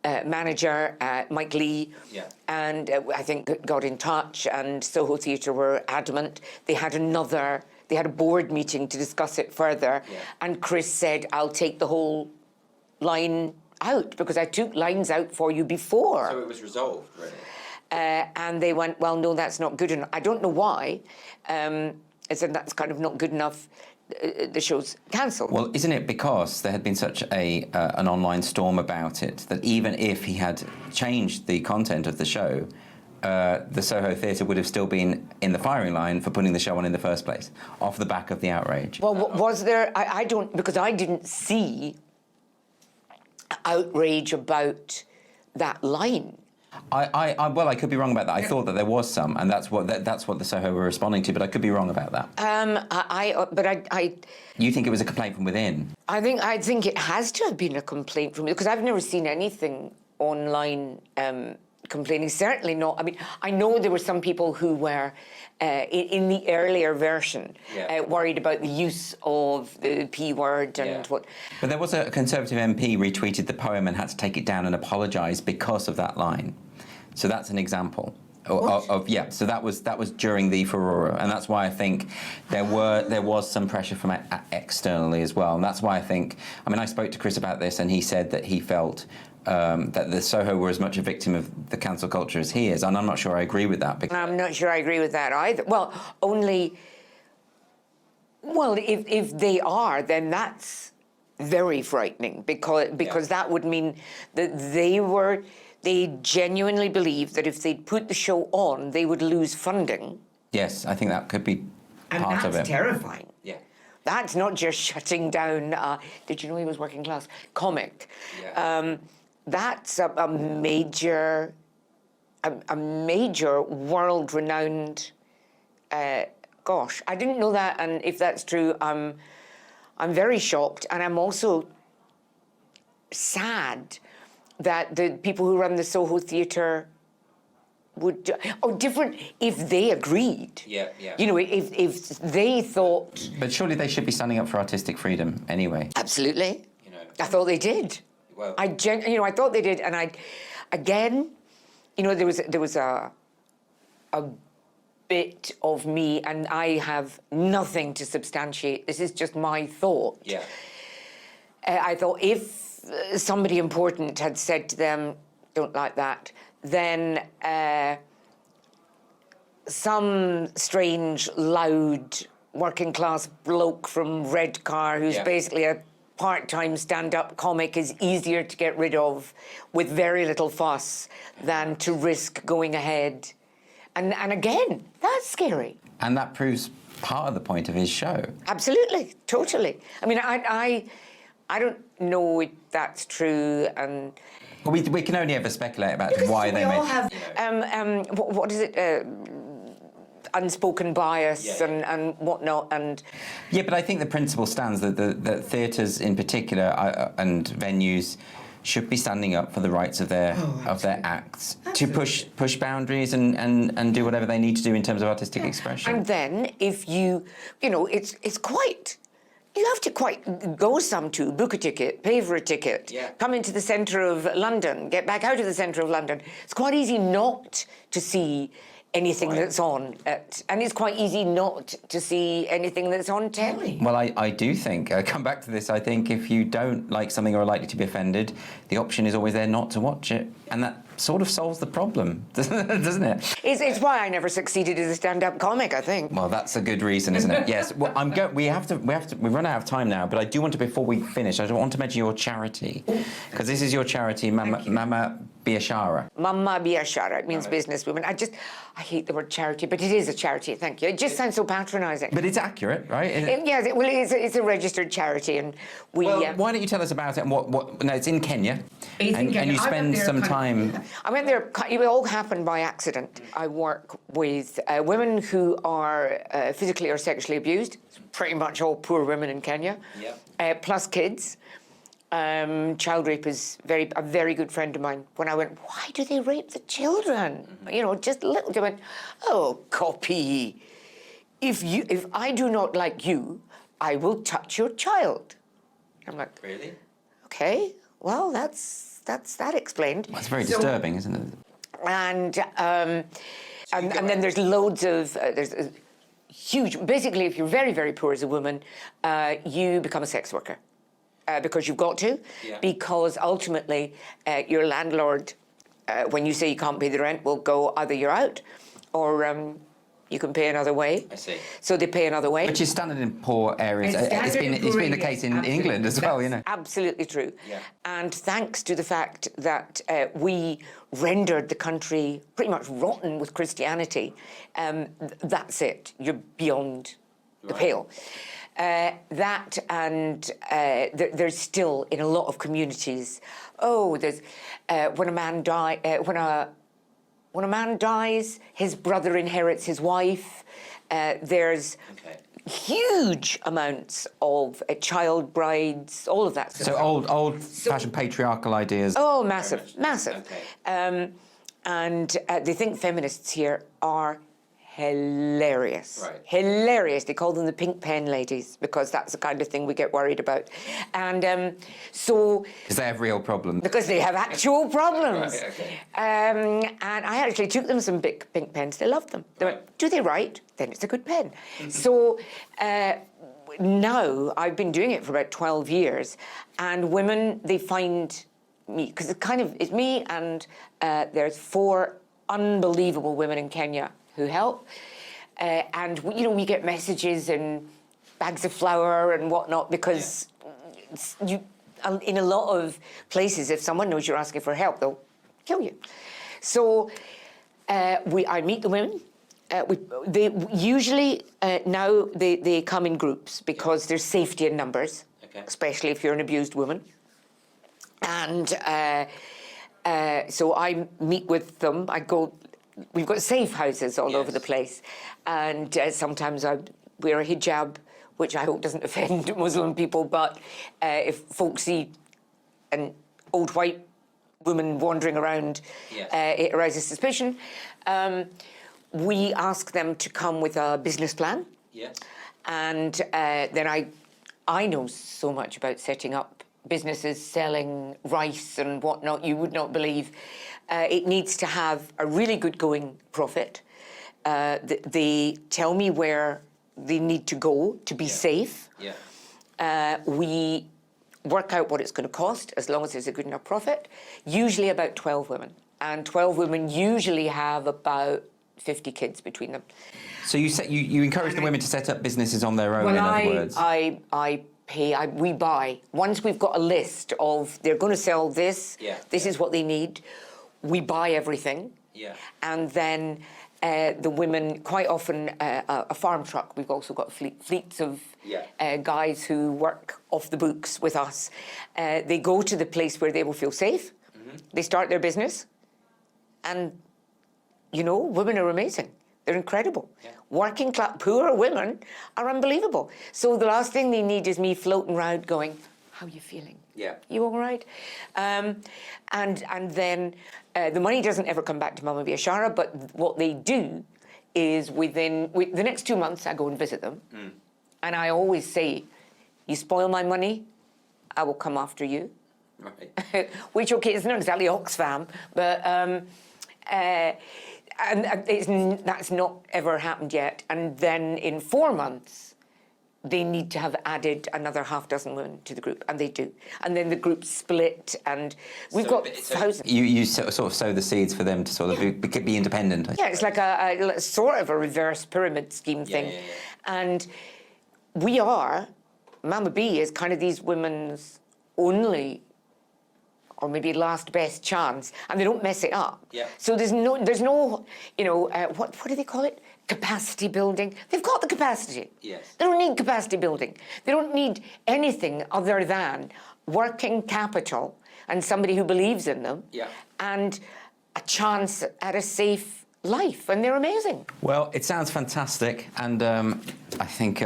manager, Mike Lee, and I think got in touch, and Soho Theatre were adamant. They had a board meeting to discuss it further, and Chris said, "I'll take the whole line out, because I took lines out for you before." So it was resolved, really? And they went, "Well, no, that's not good enough." I don't know why. I said, "That's kind of not good enough. The show's cancelled." Well, isn't it because there had been such an online storm about it that even if he had changed the content of the show, the Soho Theatre would have still been in the firing line for putting the show on in the first place, off the back of the outrage? Well, was there? I don't, because I didn't see outrage about that line. Well, I could be wrong about that. I thought that there was some, and that's what the Soho were responding to, but I could be wrong about that. You think it was a complaint from within? I think it has to have been a complaint from, because I've never seen anything online complaining. Certainly not. I mean, I know there were some people who were in the earlier version worried about the use of the P word and what. But there was a Conservative MP retweeted the poem and had to take it down and apologise because of that line. So that's an example of So that was during the furore, and that's why I think there was some pressure from externally as well, and that's why I think. I mean, I spoke to Chris about this, and he said that he felt that the Soho were as much a victim of the cancel culture as he is, and I'm not sure I agree with that. I'm not sure I agree with that either. Well, if they are, then that's very frightening, because that would mean that they genuinely believe that if they'd put the show on, they would lose funding. Yes, I think that could be part of it. And that's terrifying. Yeah. That's not just shutting down, did you know he was working class? Comic. Yeah. That's a major world-renowned, gosh, I didn't know that, and if that's true, I'm very shocked, and I'm also sad that the people who run the Soho Theatre would... different if they agreed. Yeah. You know, if they thought... But surely they should be standing up for artistic freedom anyway. Absolutely. You know, I thought they did. Well, I thought they did, and there was a bit of me, and I have nothing to substantiate. This is just my thought. Yeah. I thought if somebody important had said to them, "Don't like that," then some strange, loud, working-class bloke from Redcar, who's basically a part-time stand-up comic, is easier to get rid of with very little fuss than to risk going ahead. And again, that's scary. And that proves part of the point of his show. Absolutely, totally. I mean, I don't know if that's true, and... Well, we can only ever speculate about why they made... what is it? Unspoken bias and whatnot, and... Yeah, but I think the principle stands that the theatres in particular and venues should be standing up for the rights of their acts, to push boundaries and do whatever they need to do in terms of artistic expression. And then if it's quite... You have to quite go book a ticket, pay for a ticket, come into the centre of London, get back out of the centre of London. It's quite easy not to see anything that's on, and it's quite easy not to see anything that's on telly. Well, I do think, come back to this, I think if you don't like something or are likely to be offended, the option is always there not to watch it, and that sort of solves the problem, doesn't it? It's why I never succeeded as a stand-up comic, I think. Well, that's a good reason, isn't it? Yes. Well, we've run out of time now, but I do want to, before we finish, I want to mention your charity, because this is your charity, Mama Biashara. Mama Biashara. It means businesswoman. I hate the word charity, but it is a charity, thank you. It just sounds so patronising. But it's accurate, right? Yes, it's a registered charity, and we... Well, why don't you tell us about it and what... No, it's in Kenya. And you spend some time... I went there, it all happened by accident. I work with women who are physically or sexually abused. It's pretty much all poor women in Kenya. Yep. Plus kids. Child rape is a very good friend of mine. When I went, why do they rape the children? Mm-hmm. You know, just little. They went, oh, copy. If I do not like you, I will touch your child. I'm like, really? Okay. Well, that's that explained. Well, it's very disturbing, isn't it? And then there's loads of there's a huge. Basically, if you're very, very poor as a woman, you become a sex worker. Because you've got to, because ultimately your landlord, when you say you can't pay the rent, will go either you're out or you can pay another way. I see. So they pay another way. Which is standard in poor areas. It's been the case in England as well, you know. Absolutely true. Yeah. And thanks to the fact that we rendered the country pretty much rotten with Christianity, that's it. You're beyond the pale. There's still in a lot of communities. There's when a man dies, his brother inherits his wife. There's huge amounts of child brides, all of that stuff. So old-fashioned patriarchal ideas. Oh, massive. Okay. And they think feminists here are hilarious. Right. Hilarious. They call them the pink pen ladies because that's the kind of thing we get worried about. And so... Because they have real problems. Because they have actual problems. Right, okay. And I actually took them some big pink pens. They loved them. They went, do they write? Then it's a good pen. So now I've been doing it for about 12 years and women, they find me, because it's me and there's 4 unbelievable women in Kenya who help, and we get messages and bags of flour and whatnot because in a lot of places, if someone knows you're asking for help, they'll kill you. So I meet the women. They usually now they come in groups because there's safety in numbers, especially if you're an abused woman. And so I meet with them. We've got safe houses all over the place, and sometimes I wear a hijab, which I hope doesn't offend Muslim people, but if folks see an old white woman wandering around, it arouses suspicion. We ask them to come with a business plan, and then I know so much about setting up businesses, selling rice and whatnot, you would not believe. It needs to have a really good going profit. They tell me where they need to go to be safe. We work out what it's going to cost as long as there's a good enough profit. Usually about 12 women. And 12 women usually have about 50 kids between them. So you encourage the women to set up businesses on their own, in other words? We buy. Once we've got a list of they're going to sell this, this is what they need, we buy everything. And then the women, quite often a farm truck, we've also got fleets of guys who work off the books with us. They go to the place where they will feel safe. They start their business. And, women are amazing. They're incredible. Working class, poor women are unbelievable. So the last thing they need is me floating around going, how are you feeling? You all right? And then the money doesn't ever come back to Mama Biashara, but what they do is within the next 2 months, I go and visit them. And I always say, you spoil my money, I will come after you. Right. Which, okay, it's not exactly Oxfam, but... And that's not ever happened yet. And then in 4 months, they need to have added another half dozen women to the group, and they do. And then the group split, and we've got thousands. You sort of sow the seeds for them to sort of be independent. Yeah, it's like a sort of a reverse pyramid scheme thing. And Mama B is kind of these women's only or maybe last best chance, and they don't mess it up. Yeah. So there's no, you know, what do they call it? Capacity building. They've got the capacity. Yes. They don't need capacity building. They don't need anything other than working capital and somebody who believes in them. Yeah. And a chance at a safe life, and they're amazing. Well, it sounds fantastic, and I think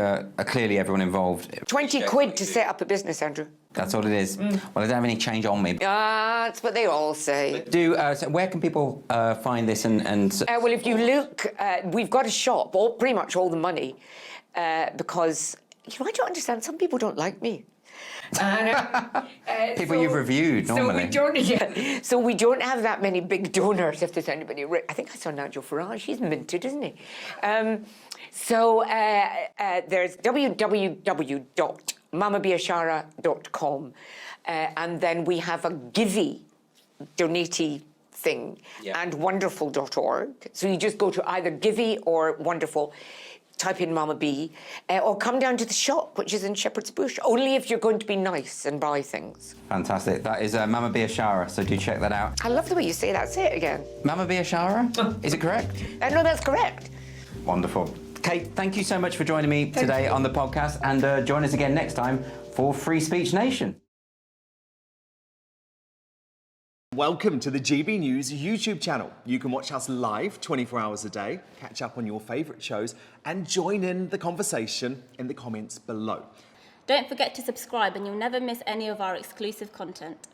clearly everyone involved. 20 quid to set up a business, Andrew. That's all it is. Well, I don't have any change on me. That's what they all say. So where can people find this and Well, if you look, we've got a shop, pretty much all the money, because, you know, I don't understand, some people don't like me. people you've reviewed normally? So we don't have that many big donors, if there's anybody. I think I saw Nigel Farage, he's minted, isn't he? There's www.mamabiashara.com, and then we have a Givey donatee thing, and wonderful.org. So you just go to either Givey or Wonderful, type in Mama B, or come down to the shop, which is in Shepherd's Bush, only if you're going to be nice and buy things. Fantastic. That is Mama Biashara, so do check that out. I love the way you say that. Say it again. Mama Biashara? Is it correct? No, that's correct. Wonderful. Kate, thank you so much for joining me today on the podcast, and join us again next time for Free Speech Nation. Welcome to the GB News YouTube channel. You can watch us live 24 hours a day, catch up on your favourite shows, and join in the conversation in the comments below. Don't forget to subscribe and you'll never miss any of our exclusive content.